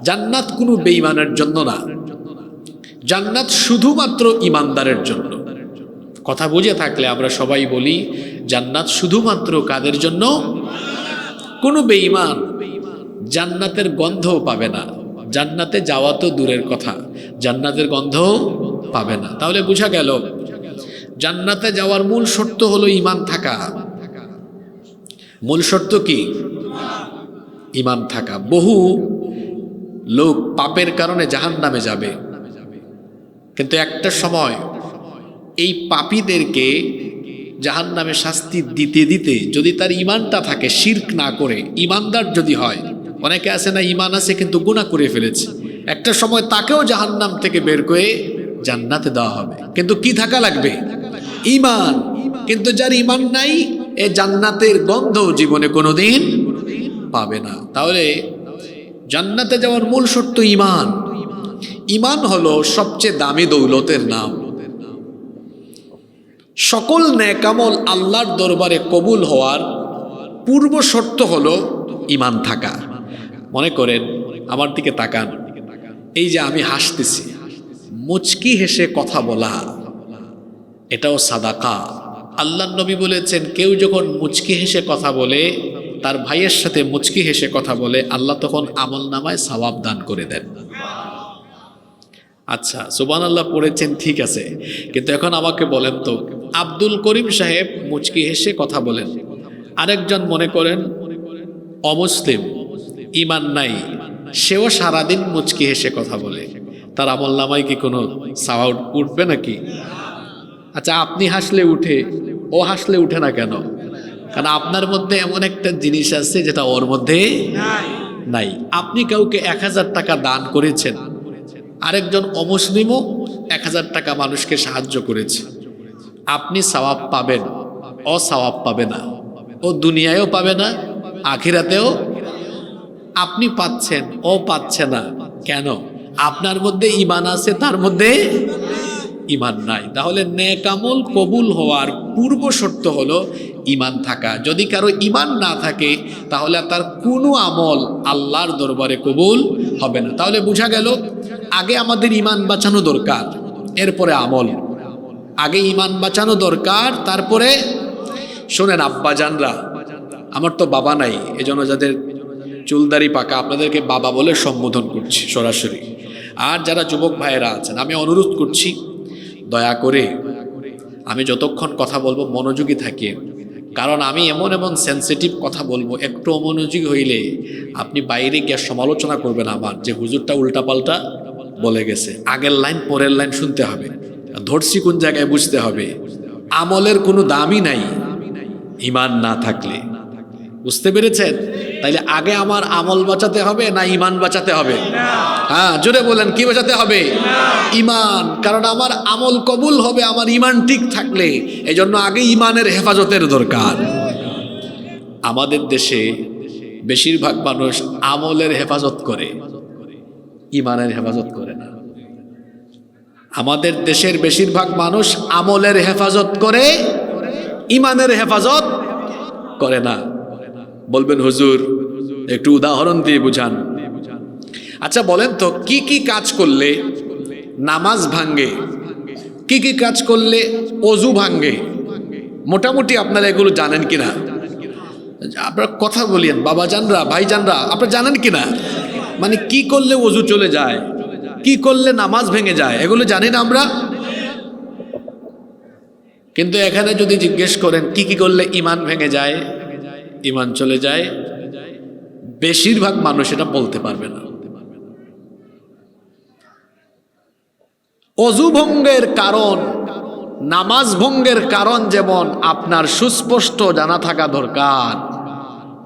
জান্নাত কোনো বেঈমানের জন্য না, জান্নাত শুধুমাত্র ঈমানদারের জন্য। কথা বুঝে থাকলে আমরা সবাই বলি জান্নাত শুধুমাত্র কাদের জন্য? কোনো বেঈমান জান্নাতের গন্ধও পাবে না, জান্নাতে যাওয়া তো দূরের কথা, জান্নাতের গন্ধও পাবে না। তাহলে বোঝা গেল জান্নাতে যাওয়ার মূল শর্ত হলো ঈমান থাকা। মূল শর্ত কি? ঈমান থাকা। বহু লোক পাপের কারণে জাহান্নামে যাবে, কিন্তু একটা সময় এই পাপীদেরকে জাহান্নামে শাস্তি দিতে দিতে যদি তার ঈমানটা থাকে, শিরক না করে ঈমানদার যদি হয়, অনেকে আছে না ঈমান আছে কিন্তু গুনাহ করে ফেলেছে, একটা সময় তাকেও জাহান্নাম থেকে বের করে জান্নাতে দেওয়া হবে। কিন্তু কি থাকা লাগবে? ঈমান। কিন্তু যার ঈমান নাই, এ জান্নাতের গন্ধ জীবনে কোনোদিন পাবে না। তাহলে জান্নাতে যাওয়ার মূল শর্ত ঈমান। ঈমান হলো সবচেয়ে দামি দৌলতের নাম। সকল নেক আমল আল্লাহর দরবারে কবুল হওয়ার পূর্ব শর্ত হলো ঈমান থাকা। মনে করেন, আমার দিকে তাকান, এই যে আমি হাসতেছি, মুচকি হেসে কথা বলা, এটাও সাদাকা। আল্লাহর নবী বলেছেন, কেউ যখন মুচকি হেসে কথা বলে, তার ভাইয়ের সাথে মুচকি হেসে কথা বলে, আল্লাহ তখন আমল নামায় সওয়াব দান করে দেন। আচ্ছা, সুবহানাল্লাহ পড়েছেন, ঠিক আছে, কিন্তু এখন আমাকে বলেন তো, আব্দুল করিম সাহেব মুচকি হেসে কথা বলেন, আরেকজন মনে করেন অমুসলিম, ঈমান নাই, সেও সারাদিন মুচকি হেসে কথা বলে, তার আমল নামায় কি কোনো সওয়াব উঠবে নাকি? আচ্ছা, আপনি হাসলে উঠে, ও হাসলে উঠে না কেন? কারণ আপনার মধ্যে এমন একটা জিনিস আছে যেটা ওর মধ্যে নাই। আপনি কাউকে 1000 টাকা দান করেছেন, আরেকজন অমুসলিমও 1000 টাকা মানুষকে সাহায্য করেছে, আপনি সওয়াব পাবেন, ও সওয়াব পাবে না। ও দুনিয়ায়ও পাবে না, আখিরাতেও। আপনি পাচ্ছেন, ও পাচ্ছে না। কেন? আপনার মধ্যে ঈমান আছে, তার মধ্যে ঈমান নাই। তাহলে নেক আমল কবুল হওয়ার পূর্ব শর্ত হলো ঈমান থাকা। যদি কারো ঈমান না থাকে, তাহলে তার কোনো আমল আল্লাহর দরবারে কবুল হবে না। তাহলে বোঝা গেল, আগে আমাদের ঈমান বাঁচানো দরকার, এরপরে আমল। আগে ঈমান বাঁচানো দরকার, তারপরে। শোনেন আব্বাজানরা, আমার তো বাবা নাই, এজন্য যাদের চুলদারি পাকা আপনাদেরকে বাবা বলে সম্বোধন করছি সরাসরি। আর যারা যুবক ভাইয়েরা আছেন, আমি অনুরোধ করছি, দয়া করে আমি যতক্ষণ কথা বলবো মনোযোগী থাকিয়ে, কারণ আমি এমন এমন সেন্সিটিভ কথা বলবো, একটু অমনোযোগী হইলে আপনি বাইরে গিয়ে সমালোচনা করবেন আমার, যে হুজুরটা উল্টাপাল্টা বলে গেছে। আগের লাইন পরের লাইন শুনতে হবে, ধরছি কোন জায়গায় বুঝতে হবে। আমলের কোনো দামই নাই ঈমান না থাকলে। বুঝতে পেরেছেন? তাইলে আগে আমার আমল বাঁচাতে হবে না ঈমান বাঁচাতে হবে? হ্যাঁ, জোরে বলেন, কি বাঁচাতে হবে? ঈমান। কারণ আমার আমল কবুল হবে আমার ঈমান ঠিক থাকলে। এজন্য আগে ঈমানের হেফাজতের দরকার। আমাদের দেশে বেশিরভাগ মানুষ আমলের হেফাজত করে, ঈমানের হেফাজত করে না। আমাদের দেশের বেশিরভাগ মানুষ আমলের হেফাজত করে, ঈমানের হেফাজত করে না। বলবেন হুজুর একটু উদাহরণ দিয়ে বুঝান। আচ্ছা বলেন তো, কি কি কাজ করলে নামাজ ভাঙ্গে, কি কি কাজ করলে অজু ভাঙ্গে? মোটামুটি আপনারা এগুলো জানেন কিনা? আপনারা কথা বলিয়েন, বাবাজানরা, ভাইজানরা, আপনারা জানেন কিনা? মানে কি করলে অজু চলে যায়, কি করলে নামাজ ভেঙে যায়, এগুলো জানি না আমরা। কিন্তু এখানে যদি জিজ্ঞেস করেন কি কি করলে ঈমান ভেঙে যায়, ঈমান চলে যায়, বেশিরভাগ মানুষ এটা বলতে পারবে না। অজু ভঙ্গের কারণ, নামাজ ভঙ্গের কারণ যেমন আপনার সুস্পষ্ট জানা থাকা দরকার,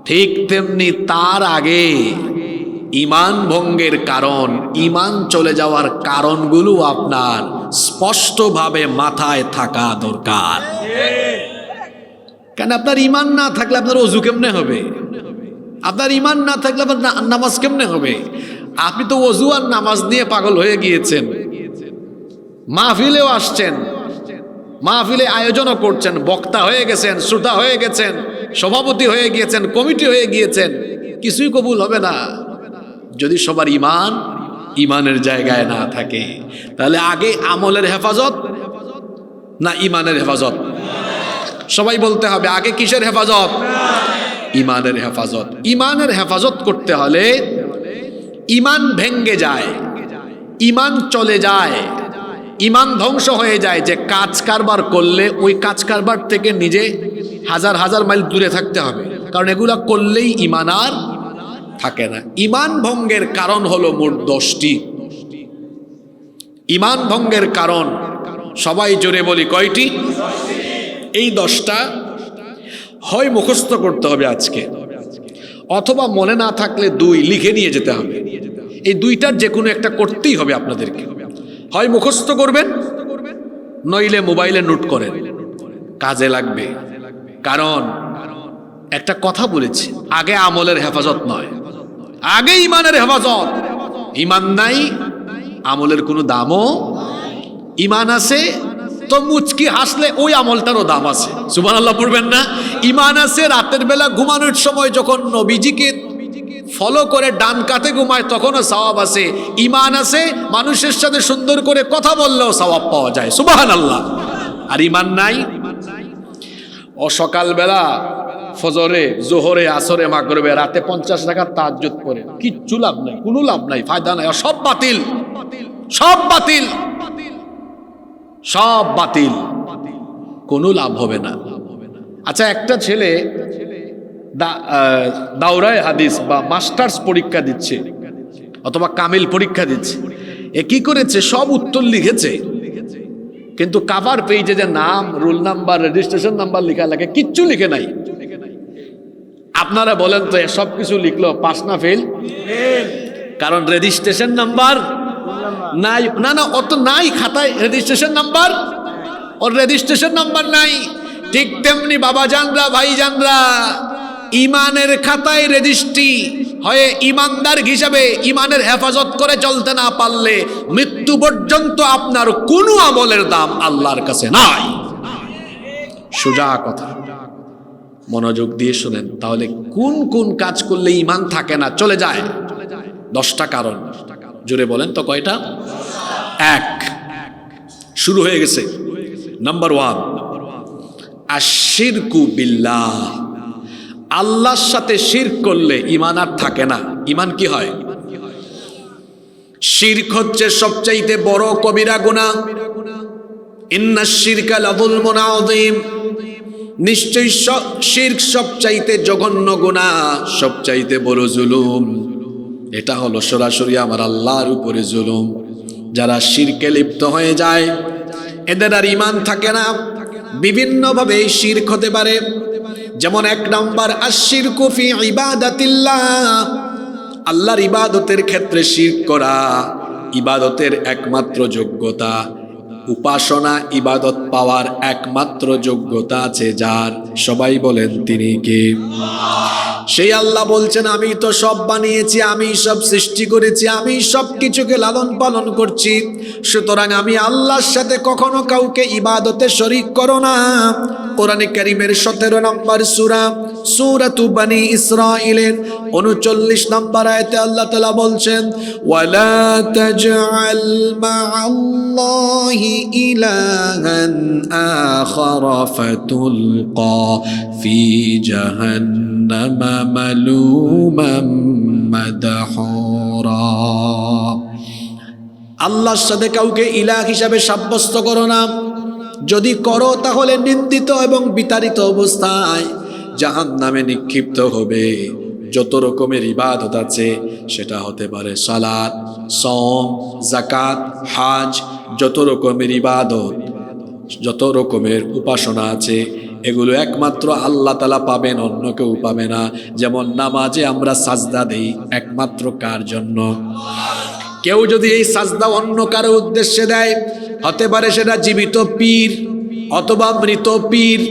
ঠিক তেমনি তার আগে ঈমান ভঙ্গের কারণ, ঈমান চলে যাওয়ার কারণগুলো আপনার স্পষ্টভাবে মাথায় থাকা দরকার। কেন? আপনার ঈমান না থাকলে আপনার অজু কেমনে হবে? আপনার ঈমান না থাকলে আপনার নামাজ কেমনে হবে? আপনি তো অজু আর নামাজ নিয়ে পাগল হয়ে গিয়েছেন। মাহফিলেও আসছেন, মাহফিলে আয়োজনও করছেন, বক্তা হয়ে গেছেন, শ্রোতা হয়ে গেছেন, সভাপতি হয়ে গিয়েছেন, কমিটি হয়ে গিয়েছেন, কিছুই কবুল হবে না যদি সবার ইমানের জায়গায় না থাকে, তাহলে আগে আমলের হেফাজত না ইমানের হেফাজত? সবাই বলতে হবে আগে কিসের হেফাজত? ইমানের হেফাজত। ইমানের হেফাজত করতে হলে ইমান ভেঙ্গে যায়, ইমান চলে যায়, ইমান ধ্বংস হয়ে যায়, যে কাজ কারবার করলে ওই কাজ কারবার থেকে নিজে হাজার হাজার মাইল দূরে থাকতে হবে, কারণ এগুলা করলেই ইমান আর থাকে না। ইমান ভঙ্গের কারণ হলো মোট 10টি। ইমান ভঙ্গের কারণ সবাই জোরে বলি কয়টি? এই 10টা হয় মুখস্থ করতে হবে আজকে, অথবা মনে না থাকলে 2 লিখে নিয়ে যেতে হবে। এই 2টার যে কোনো একটা করতেই হবে আপনাদেরকে। হয় মুখস্থ করবেন, নইলে মোবাইলে নোট করেন, কাজে লাগবে। কারণ একটা কথা বলেছি, আগে আমলের হেফাজত নয়, আগে ইমানের হেফাজত। ইমান নাই, আমলের কোনো দামও। ইমান আছে তো মুচকি হাসলে ওই আমলটারও দাম আছে, সুবহানাল্লাহ পড়বেন না? ইমান আছে, রাতের বেলা ঘুমানোর সময় যখন নবীজিকে ফলো করে ডান কাতে ঘুমায় তখনও সওয়াব আছে। ইমান আছে, মানুষের সাথে সুন্দর করে কথা বললেও সওয়াব পাওয়া যায়, সুবহানাল্লাহ। আর ইমান নাই, ও সকালবেলা ফজরে, জোহরে, আসরে, মাগরিবে, রাতে 50 রাকাত তাহাজ্জুদ পড়ে, কিচ্ছু লাভ নাই, কোনো লাভ নাই, ফায়দা নাই, সব বাতিল, সব বাতিল, সব বাতিল, কোনো লাভ হবে না। আচ্ছা, একটা ছেলে দাওরায়ে হাদিস বা মাস্টার্স পরীক্ষা দিচ্ছে অথবা কামিল পরীক্ষা দিচ্ছে, এ কি করেছে? সব উত্তর লিখেছে, কিন্তু কাভার পেজে যে নাম, রোল নাম্বার, রেজিস্ট্রেশন নাম্বার লেখা লাগে, কিচ্ছু লিখে নাই। আপনারা বলেন তো সব কিছু লিখলো, পাস না ফেল? কারণ রেজিস্ট্রেশন নাম্বার নাই। না না, অত নাই খাতায় রেজিস্ট্রেশন নাম্বার, ওর রেজিস্ট্রেশন নাম্বার নাই। ঠিক তেমনি বাবা জানরা, ভাই জানরা, ইমানের খাতায় রেজিস্ট্রি হয়ে ইমানদার হিসাবে ইমানের হেফাজত করে চলতে না পারলে মৃত্যু পর্যন্ত আপনার কোনো আমলের দাম আল্লাহর কাছে নাই। সোজা কথা, মনোযোগ দিয়ে শুনেন। তাহলে কোন কোন কাজ করলে ইমান থাকে না, চলে যায়? 10টা কারণ। জোরে বলেন তো কয়টা? 1, শুরু হয়ে গেছে। নাম্বার 1, আশিরকু বিল্লাহ। আল্লাহর সাথে শিরক করলে ইমান আর থাকে না। ইমান কি হয়? শিরক হচ্ছে সবচাইতে বড় কবিরা গুনাহ। ইন্নাশ শিরকা লাযুলমুন আযীম। নিশ্চয়ই শিরক সবচাইতে জঘন্য গুনাহ, সবচাইতে বড় জুলুম। এটা হলো সরাসরি আমার আল্লাহর উপরে জুলুম। যারা শিরকে লিপ্ত হয়ে যায় এদের আর ইমান থাকে না। বিভিন্নভাবে শিরক হতে পারে। যেমন 1 নম্বর, আশিরকু ফি ইবাদাতিল্লাহ। আল্লাহর ইবাদতের ক্ষেত্রে শিরক করা। ইবাদতের একমাত্র যোগ্যতা, উপাসনা ইবাদত পাওয়ার একমাত্র যোগ্যতা আছে যার, সবাই বলেন তিনি কে? সেই আল্লাহ বলছেন, আমি তো সব বানিয়েছি, আমি সব সৃষ্টি করেছি, আমি সব কিছুকে লালন পালন করছি, সুতরাং আমি আল্লাহর সাথে কখনো কাউকে ইবাদতে শরীক করো না। কোরআনে কারীমের 17 নম্বর সূরা, সূরাতু বনী ইসরাঈলের 39 নম্বর আয়াতে আল্লাহ তাআলা বলছেন, ওয়ালা তাজআল মা'আল্লাহি ইলাহান আখার ফাতুলকা ফি জাহান্নামা মালুমান মাদহুরা। আল্লাহর সাথে কাউকে ইলাহ হিসাবে সাব্যস্ত করো না। যদি করো তাহলে নিন্দিত এবং বিতাড়িত অবস্থায় জাহান্নামে নিক্ষিপ্ত হবে। যত রকমের ইবাদত আছে, সেটা হতে পারে সালাত, সওম, যাকাত, হজ, যত রকমের ইবাদত, যত রকমের উপাসনা আছে, এগুলো একমাত্র আল্লাহ তাআলা পাবেন, অন্য কেউ পাবে না। যেমন নামাজে আমরা সাজদা দেই একমাত্র কার জন্য? কেউ যদি এই সাজদা অন্য কারো উদ্দেশ্যে দেয়, হতে পারে সেটা জীবিত পীর অথবা মৃত পীর,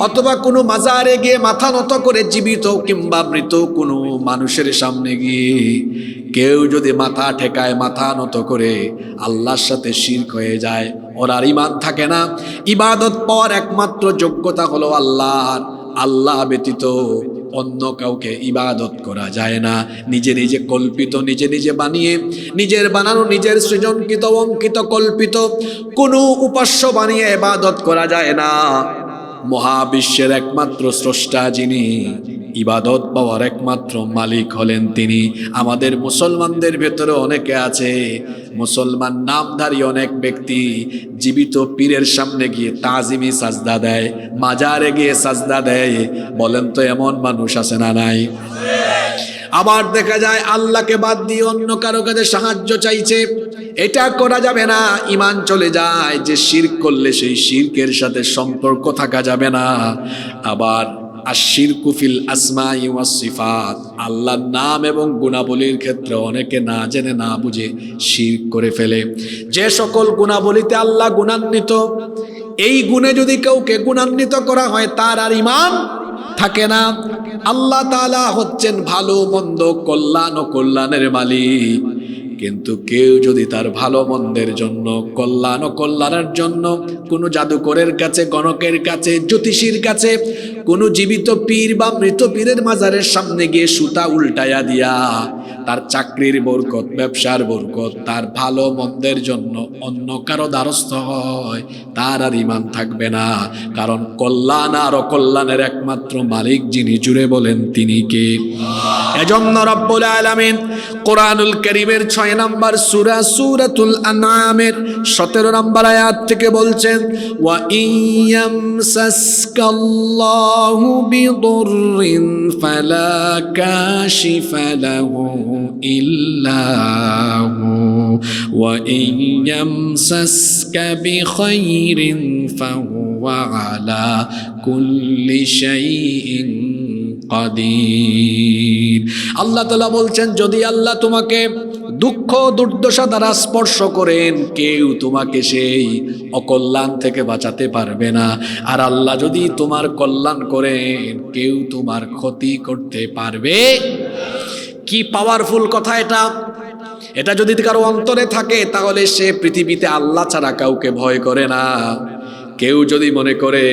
অথবা কোনো মাজারে গিয়ে মাথা নত করে জীবিত কিংবা মৃত কোনো মানুষের সামনে গিয়ে কেউ যদি মাথা ঠেকায়, মাথা নত করে, আল্লাহর সাথে শিরক হয়ে যায়, ওর আর ঈমান থাকে না। ইবাদত পাওয়ার একমাত্র যোগ্যতা হলো আল্লাহর। আল্লাহ ব্যতীত অন্য কাউকে ইবাদত করা যায় না। নিজে নিজে কল্পিত, নিজে নিজে বানিয়ে, নিজের বানানো, নিজের সৃজনকৃত অঙ্কিত কল্পিত কোনো উপাস্য বানিয়ে ইবাদত করা যায় না। মহাবিশ্বের একমাত্র স্রষ্টা যিনি, ইবাদত পাওয়ার একমাত্র মালিক হলেন তিনি। আমাদের মুসলমানদের ভেতরে অনেকে আছে, মুসলমান নামধারী অনেক ব্যক্তি জীবিত পীরের সামনে গিয়ে তাজিমি সাজদা দেয়, মাজারে গিয়ে সাজদা দেয়। বলেন তো এমন মানুষ আছে না নাই? আবার দেখা যায় আল্লাহকে বাদ দিয়ে অন্য কারো কাছে সাহায্য চাইছে। এটা করা যাবে না, ঈমান চলে যায়। যে শিরক করলে সেই শিরকের সাথে সম্পর্ক থাকা যাবে না। আবার আশিরকু ফিল আসমাই ওয়াস সিফাত, আল্লাহর নাম এবং গুণাবলীর ক্ষেত্রে অনেকে না জেনে না বুঝে শিরক করে ফেলে। যে সকল গুণাবলীতে আল্লাহ গুণান্বিত, এই গুণে যদি কাউকে গুণান্বিত করা হয় তার আর ঈমান থাকে না। আল্লাহ তাআলা হচ্ছেন ভালো মন্দ, কল্যাণ ও কল্যাণের মালিক। কিন্তু কেউ যদি তার ভালো মন্দের জন্য, কল্যাণ ও কল্যাণের জন্য কোনো জাদুকরের কাছে, গণকের কাছে, জ্যোতিষীর কাছে, কোনো জীবিত পীর বা মৃত পীরের মাজারের সামনে গিয়ে সুতা উল্টায়া দিয়া তার চাকরির বরকত, ব্যবসার বরকত, তার ভালো মন্দের জন্য অন্য কারো দ্বারস্থ হয়, তার আর ঈমান থাকবে না। কারণ কল্যাণ আর অকল্যাণের একমাত্র মালিক যিনি, জুড়ে বলেন তিনি কে? এজন্য রব্বুল আলামিন কোরআনুল কারীমের 6 নম্বর সূরা সূরাতুল আনআমের 17 নম্বর আয়াত থেকে বলছেন, ওয়া ইয়ামসাসকাল্লাহু বিদুররিন ফালা কাশিফা লাহু ইল্লা হু ওয়া ইয়ামসাসকা বিখাইরিন ফাহুয়া আলা কুল্লি শাইইন কাদির। আল্লাহ তাআলা বলছেন, যদি আল্লাহ তোমাকে দুঃখ দুর্দশা দ্বারা স্পর্শ করেন, কেউ তোমাকে সেই অকল্যাণ থেকে বাঁচাতে পারবে না। আর আল্লাহ যদি তোমার কল্যাণ করেন, কেউ তোমার ক্ষতি করতে পারবে। কি পাওয়ারফুল কথা এটা! এটা যদি কারো অন্তরে থাকে তাহলে সে পৃথিবীতে আল্লাহ ছাড়া কাউকে ভয় করে না। কেউ যদি মনে করে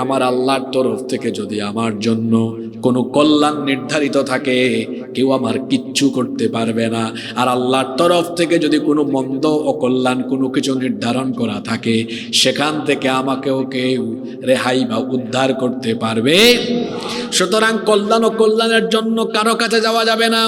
আমার আল্লাহর তরফ থেকে যদি আমার জন্য কোনো কল্যাণ নির্ধারিত থাকে, কেউ আমার কিচ্ছু করতে পারবে না। আর আল্লাহর তরফ থেকে যদি কোনো মন্দ অকল্যাণ কোনো কিছু নির্ধারণ করা থাকে, সেখান থেকে আমাকেও কেউ রেহাই বা উদ্ধার করতে পারবে। সুতরাং কল্যাণ ও কল্যাণের জন্য কারো কাছে যাওয়া যাবে না।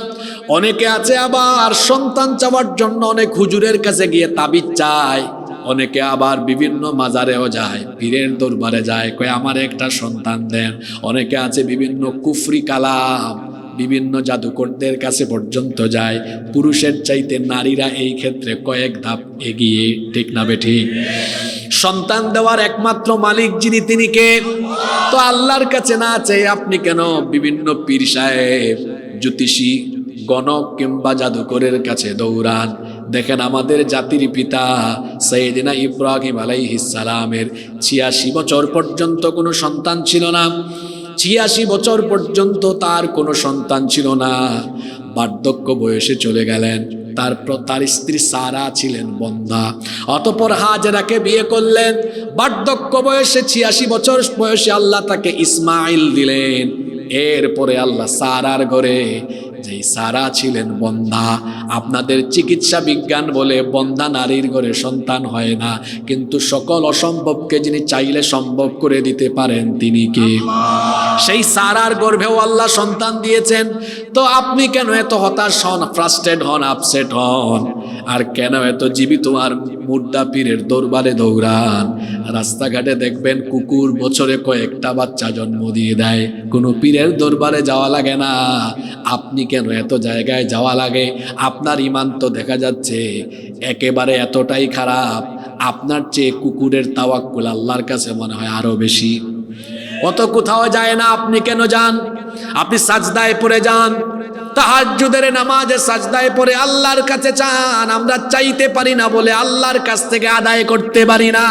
অনেকে আছে আবার সন্তান চাওয়ার জন্য অনেক হুজুরের কাছে গিয়ে তাবিজ চায়। অনেকে আবার বিভিন্ন মাজারেও যায়, পীরের দরবারে যায়, কয় আমার একটা সন্তান দেন। অনেকে আছে বিভিন্ন কুফরি কালাম, বিভিন্ন জাদুকরদের কাছে পর্যন্ত যায়। পুরুষের চাইতে নারীরা এই ক্ষেত্রে কয়েক ধাপ এগিয়ে, ঠিক না বেঠিক? সন্তান দেওয়ার একমাত্র মালিক যিনি, তিনি কে? তো আল্লাহর কাছে না চেয়ে আপনি কেন বিভিন্ন পীর সাহেব, জ্যোতিষী, গণক কিংবা জাদুকরের কাছে দৌড়ান? দেখেন আমাদের জাতির পিতা সাইয়েদিনা ইব্রাহিম আলাইহিস সালামের 86 বছর পর্যন্ত কোনো সন্তান ছিল না। 86 বছর পর্যন্ত তার কোনো সন্তান ছিল না। বার্ধক্য বয়সে চলে গেলেন। তারপর তার স্ত্রী সারা ছিলেন বন্ধা। অতঃপর হাজেরাকে বিয়ে করলেন। বার্ধক্য বয়সে 86 বছর বয়সে আল্লাহ তাকে ইসমাইল দিলেন। এরপরে আল্লাহ সারার ঘরে, যেই সারা ছিলেন বন্ধা, আপনাদের চিকিৎসা বিজ্ঞান বলে বন্ধা নারীর ঘরে সন্তান হয় না, কিন্তু সকল অসম্ভবকে যিনি চাইলে সম্ভব করে দিতে পারেন তিনি কে? সেই সারার গর্ভেও আল্লাহ সন্তান দিয়েছেন। তো আপনি কেন এত হতাশ হন, ফ্রাস্ট্রেট হন, আপসেট হন? আর কেন এত জীবিত আর মুর্দা পীরের দরবারে দৌড়ান? রাস্তাঘাটে দেখবেন কুকুর বছরে কয়েকটা বাচ্চা জন্ম দিয়ে দেয়, কোনো পীরের দরবারে যাওয়া লাগে না। আপনি কেন এত জায়গায় যাওয়া লাগে? আপনার ঈমান তো দেখা যাচ্ছে একেবারে এতটাই খারাপ, আপনার চেয়ে কুকুরের তাওয়াক্কুল আল্লাহর কাছে মনে হয় আরো বেশি। কত কোথাও যায় না, আপনি কেন যান? আপনি সাজদায় পড়ে যান, তাহাজ্জুদের নামাজে সাজদায় পড়ে আল্লাহর কাছে চান। আমরা চাইতে পারি না বলে আল্লাহর কাছ থেকে আদায় করতে পারি না।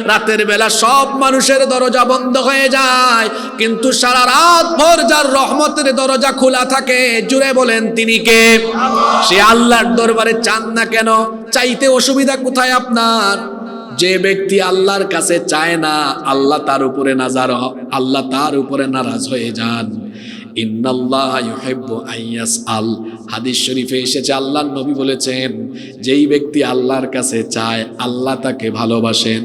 রাতের বেলা সব মানুষের দরজা বন্ধ হয়ে যায়, কিন্তু সারা রাত ভর যার রহমতের দরজা খোলা থাকে, জুড়ে বলেন তিনি কে? সে আল্লাহর দরবারে চান না কেন? চাইতে অসুবিধা কোথায় আপনার? যে ব্যক্তি আল্লাহর কাছে চায় না, আল্লাহ তার উপরে নারাজ হয়ে যান। ইন্নাল্লাহা ইউহিব্বু আইয়াসআল। হাদিস শরীফে এসেছে, আল্লাহর নবী বলেছেন, যেই ব্যক্তি আল্লাহর কাছে চায় আল্লাহ তাকে ভালোবাসেন।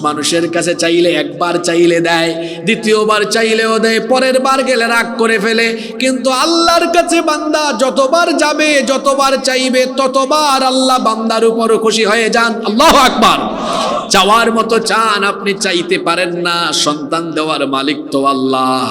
মানুষের কাছে চাইলে একবার চাইলে দেয়, দ্বিতীয়বার চাইলেও দেয়, পরের বার গেলে রাগ করে ফেলে। কিন্তু আল্লাহর কাছে বান্দা যতবার যাবে, যতবার চাইবে, ততবার আল্লাহ বান্দার উপর খুশি হয়ে যান। আল্লাহু আকবার। চাওয়ার মতো চান, আপনি চাইতে পারেন না, সন্তান দেওয়ার মালিক তো আল্লাহ।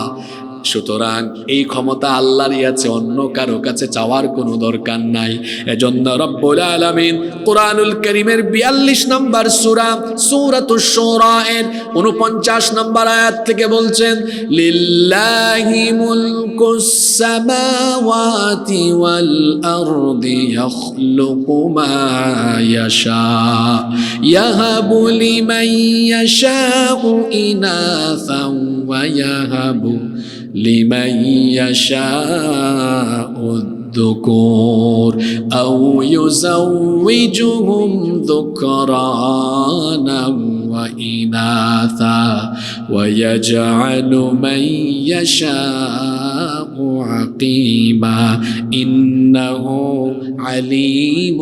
সুতরাং এই ক্ষমতা আল্লাহরই আছে, অন্য কারো কাছে চাওয়ার কোনো দরকার নাই। এজন্য রব্বুল আলামিন কোরআনুল কারীমের 42 নম্বর সূরা সূরাতুশ শুরা এর 49 নম্বর আয়াত থেকে বলছেন, লিল্লাহি মুলকুস সামাওয়াতি ওয়াল আরদি ইয়াখলুকু মা ইয়াশা ইয়াহাবু লিমান ইয়াশাউ ইনাসান ওয়া ইয়াহাবু লিমান ইয়াশাউ الذكور أو يزوجهم ذكرانا وإناثا ويجعل من يشاء عقيما إنه عليم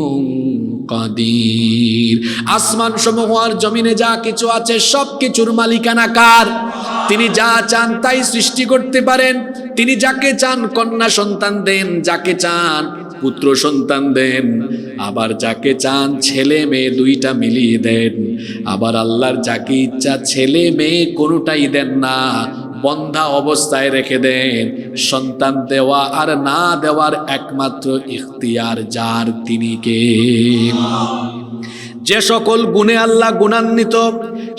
কাদির। আসমান সমূহ আর জমিনে যা কিছু আছে সব কিছুর মালিকানা কার? তিনি যা চান তাই সৃষ্টি করতে পারেন। তিনি যাকে চান কন্যা সন্তান দেন, যাকে চান পুত্র সন্তান দেন, আবার যাকে চান ছেলে মেয়ে দুইটা মিলিয়ে দেন। আবার আল্লাহর যাকে ইচ্ছা ছেলে মেয়ে কোনোটাই দেন না, বন্ধা অবস্থায় রেখে দেন। সন্তান দেওয়া আর না দেওয়ার একমাত্র ইখতিয়ার যার, তিনি কে? যে সকল গুণে আল্লাহ গুণান্বিত,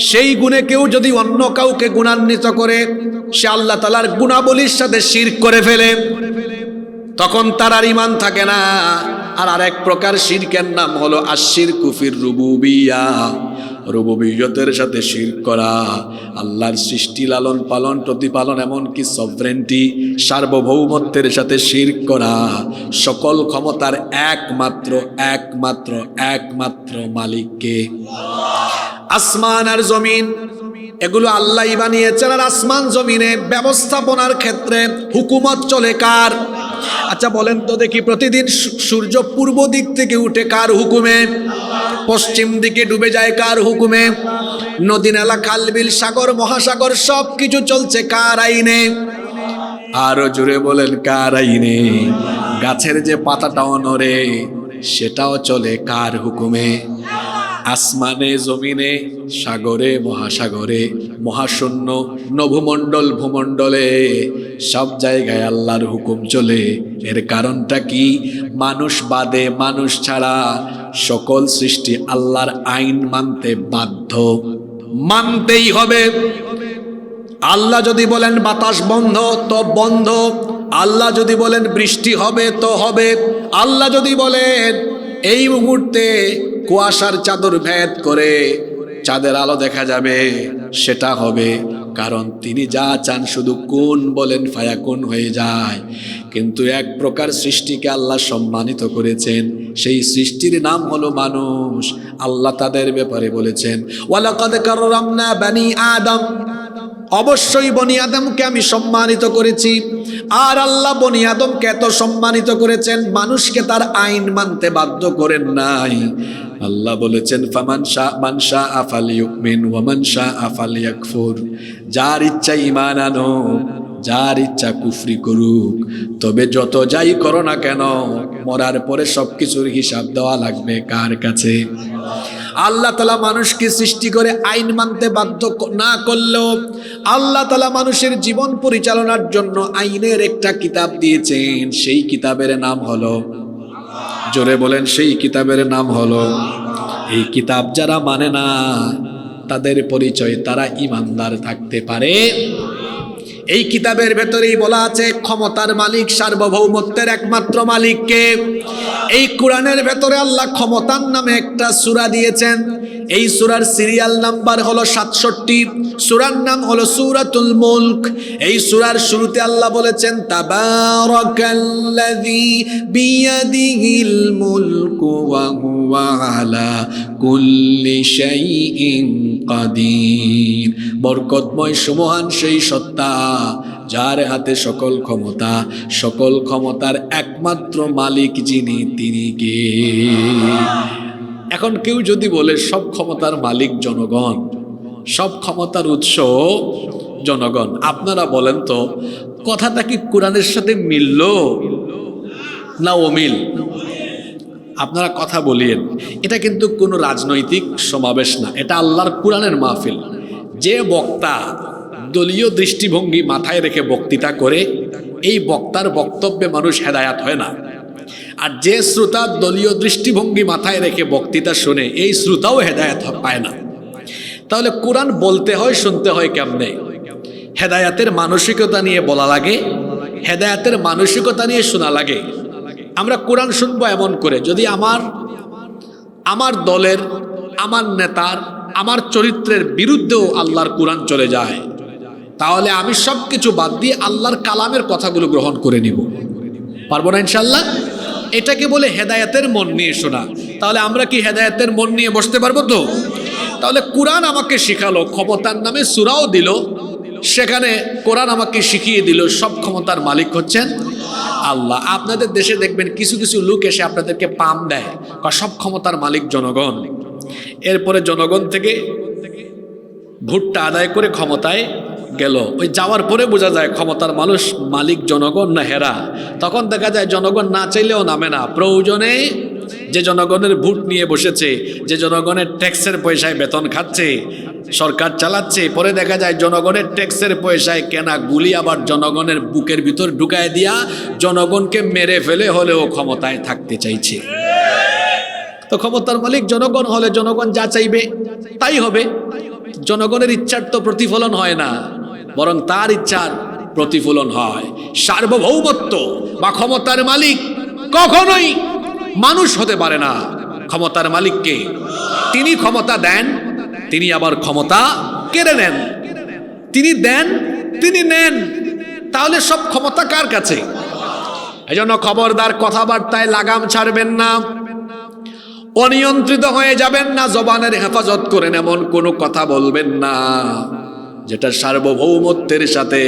সেই গুণে কেউ যদি অন্য কাউকে গুণান্বিত করে, সে আল্লাহ তাআলার গুণাবলীর সাথে শিরক করে ফেলে, তখন তার আর ঈমান থাকে না। আর আরেক প্রকার শিরকের নাম হলো আশিরকু ফির রুবুবিয়্যা, রুবুবিয়তের সাথে শিরক করা। আল্লাহর সৃষ্টি, লালন পালন, প্রতিপালন, এমনকি সভরেন্টি, সার্বভৌমত্বের সাথে শিরক করা। সকল ক্ষমতার একমাত্র একমাত্র একমাত্র মালিককে। আসমান আর জমিন এগুলো আল্লাহই বানিয়েছেন, আর আসমান জমিনে ব্যবস্থাপনার ক্ষেত্রে হুকুমত চলে কার? আচ্ছা বলেন তো দেখি, প্রতিদিন সূর্য পূর্ব দিক থেকে উঠে কার হুকুমে? পশ্চিম দিকে ডুবে যায় কার হুকুমে? নদী নালা খাল বিল সাগর মহাসাগর সব কিছু চলছে কার আইনে? আরো জোরে বলেন, কার আইনে? গাছের যে পাতাটাও নড়ে সেটাও চলে কার হুকুমে? আসমানে, জমিনে, সাগরে, মহাসাগরে, মহাশূন্য, নভমণ্ডল, ভূমণ্ডলে সব জায়গায় আল্লাহর হুকুম চলে। এর কারণটা কি? মানুষ বাদে, মানুষ ছাড়া সকল সৃষ্টি আল্লাহর আইন মানতে বাধ্য, মানতেই হবে। আল্লাহ যদি বলেন বাতাস বন্ধ তো বন্ধ, আল্লাহ যদি বলেন বৃষ্টি হবে তো হবে, আল্লাহ যদি বলেন এই মুহূর্তে কুয়াশার চাদর ভেদ করে চাঁদের আলো দেখা যাবে, সেটা হবে। কারণ তিনি যা চান শুধু কুন বলেন, ফায়াকুন হয়ে যায়। কিন্তু এক প্রকার সৃষ্টিকে আল্লাহ সম্মানিত করেছেন, সেই সৃষ্টির নাম হলো মানুষ। আল্লাহ তাদের ব্যাপারে বলেছেন, ওয়ালাকাদ কাররামনা বানি আদম, অবশ্যই বনি আদমকে আমি সম্মানিত করেছি। আর আল্লাহ বনি আদমকে এত সম্মানিত করেছেন, মানুষকে তার আইন মানতে বাধ্য করেন নাই। আল্লাহ বলেছেন, ফামান শাআ ফালইউমিন ওয়া মান শাআ ফালইয়াকফুর, যার ইচ্ছা ঈমান আনো, যার ইচ্ছা কুফরি করুক। তবে যত যাই করো না কেন, মরার পরে সবকিছুর হিসাব দেওয়া লাগবে কার কাছে? আল্লাহ তাআলা মানুষকে সৃষ্টি করে আইন মানতে বাধ্য না করলেও আল্লাহ তাআলা মানুষের জীবন পরিচালনার জন্য আইনের একটা কিতাব দিয়েছেন। সেই কিতাবের নাম হলো, জোরে বলেন, সেই কিতাবের নাম হলো। এই কিতাব যারা মানে না তাদের পরিচয় তারা ঈমানদার থাকতে পারে। এই কিতাবের ভেতরেই বলা আছে ক্ষমতার মালিক, সার্বভৌমত্বের একমাত্র মালিককে। এই কোরআনের ভেতরে আল্লাহ ক্ষমতার নামে একটা সূরা দিয়েছেন। এই সূরার সিরিয়াল নাম্বার হলো 67। সূরার নাম হলো সূরাতুল মুলক। এই সূরার শুরুতে আল্লাহ বলেছেন, তাবারাকাল্লাযী বিয়াদিহিল মুলকু ওয়া ওয়া আলা কুল্লি শাইইন কাদির। বরকতময় সুমহান সেই সত্তা যার হাতে সকল ক্ষমতা, সকল ক্ষমতার একমাত্র মালিক যিনি, তিনি কে? এখন কেউ যদি বলে সব ক্ষমতার মালিক জনগণ, সব ক্ষমতার উৎস জনগণ, আপনারা বলেন তো কথাটা কি কোরআনের সাথে মিলল না অমিল? আপনারা কথা বলিয়েন। এটা কিন্তু কোনো রাজনৈতিক সমাবেশ না, এটা আল্লাহর কোরআনের মাহফিল। যে বক্তা দলীয় দৃষ্টিভঙ্গি মাথায় রেখে বক্তৃতা করে, এই বক্তার বক্তব্যে মানুষ হেদায়াত হয় না। আর যে শ্রোতা দলীয় দৃষ্টিভঙ্গি মাথায় রেখে বক্তৃতা শুনে, এই শ্রোতাও হেদায়াত পায় না। তাহলে কোরআন বলতে হয়, শুনতে হয় কেমনে? হেদায়াতের মানসিকতা নিয়ে বলা লাগে, হেদায়াতের মানসিকতা নিয়ে শোনা লাগে। আমরা কোরআন শুনবো এমন করে, যদি আমার দলের, আমার নেতার, আমার চরিত্রের বিরুদ্ধেও আল্লাহর কোরআন চলে যায়, তাহলে আমি সব কিছু বাদ দিয়ে আল্লাহর কালামের কথাগুলো গ্রহণ করে নিব। পারবো না ইনশাল্লাহ? এটাকে বলে হেদায়েতের মন নিয়ে শোনা। তাহলে আমরা কি হেদায়েতের মন নিয়ে বসতে পারবো তো? তাহলে কোরআন আমাকে শিখালো, ক্ষমতার নামে সূরাও দিল, সেখানে কোরআন আমাকে শিখিয়ে দিল সব ক্ষমতার মালিক হচ্ছেন আল্লাহ। আপনাদের দেশে দেখবেন কিছু কিছু লোক এসে আপনাদেরকে পাম দেয়, সব ক্ষমতার মালিক জনগণ। এরপরে জনগণ থেকে ভোটটা আদায় করে ক্ষমতায় গেল, ওই যাওয়ার পরে বোঝা যায় ক্ষমতার মানুষ মালিক জনগণ না হেরা। তখন দেখা যায় জনগণ না চাইলেও নামে না। প্রয়োজনে যে জনগণের ভোট নিয়ে বসেছে, যে জনগণের ট্যাক্সের পয়সায় বেতন খাচ্ছে, সরকার চালাচ্ছে, পরে দেখা যায় জনগণের ট্যাক্সের পয়সায় কেনা গুলি আবার জনগণের বুকের ভিতর ঢুকায় দিয়া জনগণকে মেরে ফেলে হলেও ক্ষমতায় থাকতে চাইছে। তো ক্ষমতার মালিক জনগণ হলে জনগণ যা চাইবে তাই হবে। জনগণের ইচ্ছার তো প্রতিফলন হয় না, বরং তার ইচ্ছার প্রতিফলন হয়। সার্বভৌমত্ব বা ক্ষমতার মালিক কখনোই মানুষ হতে পারে না। ক্ষমতার মালিককে, তিনি ক্ষমতা দেন, তিনি আবার ক্ষমতা কেড়ে নেন। তিনি দেন, তিনি নেন। তাহলে সব ক্ষমতা কার কাছে? এজন্য খবরদার কথাবার্তায় লাগাম ছাড়বেন না, অনিয়ন্ত্রিত হয়ে যাবেন না, জবানের হেফাজত করেন এমন কোনো কথা বলবেন না যেটা সার্বভৌমত্বের সাথে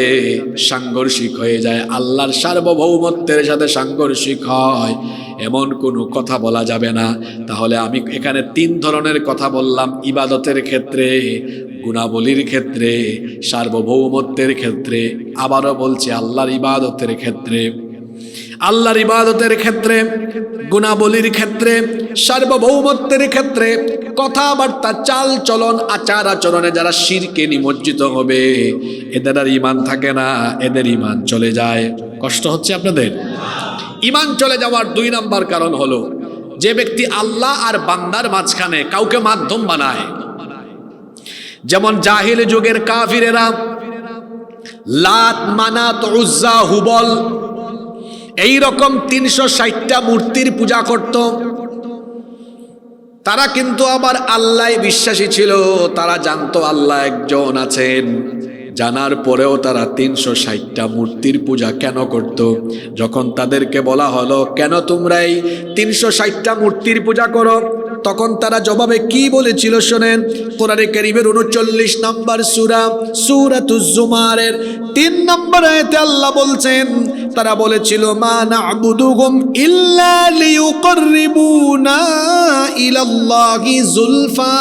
সাংঘর্ষিক হয়ে যায়। আল্লাহর সার্বভৌমত্বের সাথে সাংঘর্ষিক হয় এমন কোনো কথা বলা যাবে না। তাহলে আমি এখানে 3 ধরনের কথা বললাম: ইবাদতের ক্ষেত্রে, গুণাবলীর ক্ষেত্রে, সার্বভৌমত্বের ক্ষেত্রে। আবারও বলছি, আল্লাহর ইবাদতের ক্ষেত্রে, আল্লাহর ইবাদতের ক্ষেত্রে, গুণাবলীর ক্ষেত্রে, সার্বভৌমত্বের ক্ষেত্রে, কথাবার্তা, চাল চলন, আচার আচরণে যারা শিরকে নিমজ্জিত হবে, এদের আর ঈমান থাকে না, এদের ঈমান চলে যায়। কষ্ট হচ্ছে আপনাদের? ঈমান চলে যাওয়ার 2 নাম্বার কারণ হলো, যে ব্যক্তি আল্লাহ আর বান্দার মাঝখানে কাউকে মাধ্যম বানায়। যেমন জাহিল যুগের কাফিরেরা লাত, মানাত, উজ্জা, হুবল, এই রকম 360টা মূর্তির পূজা করত। তারা কিন্তু আবার আল্লাহ বিশ্বাসী ছিল, তারা জানতো আল্লাহ একজন আছেন। জানার পরেও তারা 360টা মূর্তির পূজা কেন করত? যখন তাদেরকে বলা হলো কেন তোমরা এই 360টা মূর্তির পূজা করো, তখন তারা জবাবে কি বলেছিল শোনেন। কোরআনে কারীমের 39 নম্বর সূরা, সূরাতুজ জুমারের 3 নম্বর আয়াতে আল্লাহ বলছেন, তারা বলেছিল মা না'বুদুহুম ইল্লা লিয়ুকররিবুনা ইলাল্লাহি যুলফা,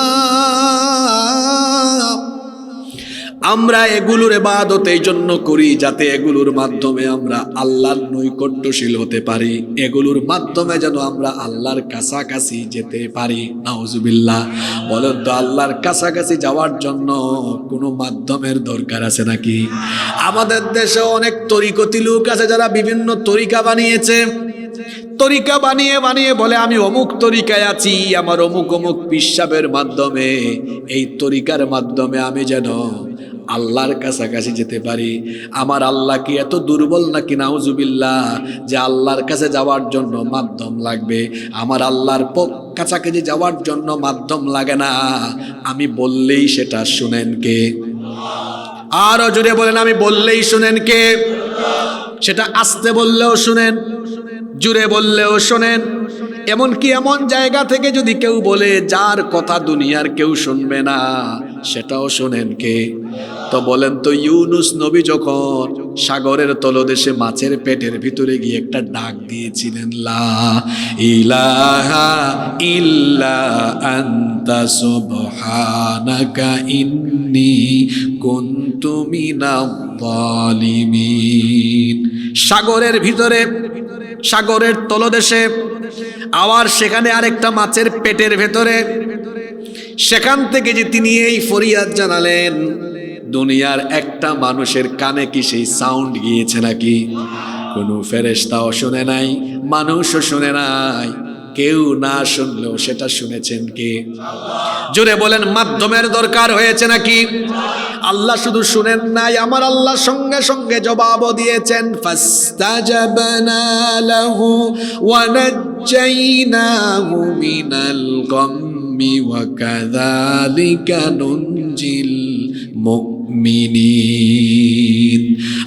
আমরা এগুলোর ইবাদত এই জন্য করি যাতে এগুলোর মাধ্যমে আমরা আল্লাহর নৈকট্যশীল হতে পারি, এগুলোর মাধ্যমে যেন আমরা আল্লাহর কাছাকাছি যেতে পারি। নাউজুবিল্লাহ। বলেন তো, আল্লাহর কাছাকাছি যাওয়ার জন্য কোনো মাধ্যমের দরকার আছে নাকি? আমাদের দেশে অনেক তরিকতি লোক আছে যারা বিভিন্ন তরিকা বানিয়েছে। তরিকা বানিয়ে বানিয়ে বলে আমি অমুক তরিকায় আছি, আমার অমুক অমুক পিসাবের মাধ্যমে, এই তরিকার মাধ্যমে আমি যেন আল্লাহর কাছাকাছি যেতে পারি। আমার আল্লাহ কি এত দুর্বল নাকি? নাউজুবিল্লাহ, যে আল্লাহর কাছে যাওয়ার জন্য মাধ্যম লাগবে। আমার আল্লাহর কাছাকাছি যাওয়ার জন্য মাধ্যম লাগে না, আমি বললেই সেটা শুনেন কে? আরো জোরে বলেন, আমি বললেই শুনেন কে? সেটা আস্তে বললেও শুনেন, জুড়ে বললেও শোনেন, এমনকি এমন জায়গা থেকে যদি কেউ বলে যার কথা দুনিয়ার কেউ শুনবে না, সেটাও শোনেন কে? তো বলেন তো, ইউনুস নবী যখন সাগরের তলদেশে মাছের পেটের ভিতরে গিয়ে একটা ডাক দিয়েছিলেন, লা ইলাহা ইল্লা আনতা সুবহানাকা ইন্নী কুনতু মিনাজ জালিমিন। সাগরের ভিতরে, সাগরের তলদেশে, আবার সেখানে আরেকটা মাছের পেটের ভেতরে, সেখান থেকে যে তিনি এই ফরিয়াদ জানালেন, দুনিয়ার একটা মানুষের কানে কি সেই সাউন্ড গিয়েছে নাকি? কোনো ফেরেশতাও শুনে নাই, মানুষও শুনে নাই। কেউ না শুনলেও সেটা শুনেছেন কে? জোরে বলেন, মাধ্যমের দরকার হয়েছে নাকি? আল্লাহ শুধু শুনেন নাই, আমার আল্লাহ সঙ্গে সঙ্গে জবাবও দিয়েছেন। ফাস্তাজাবনা লাহু ওয়া নাজ্জাইনাহু মিনাল গাম্মি ওয়া কাযালিকা নুনজিল মুমিনিন।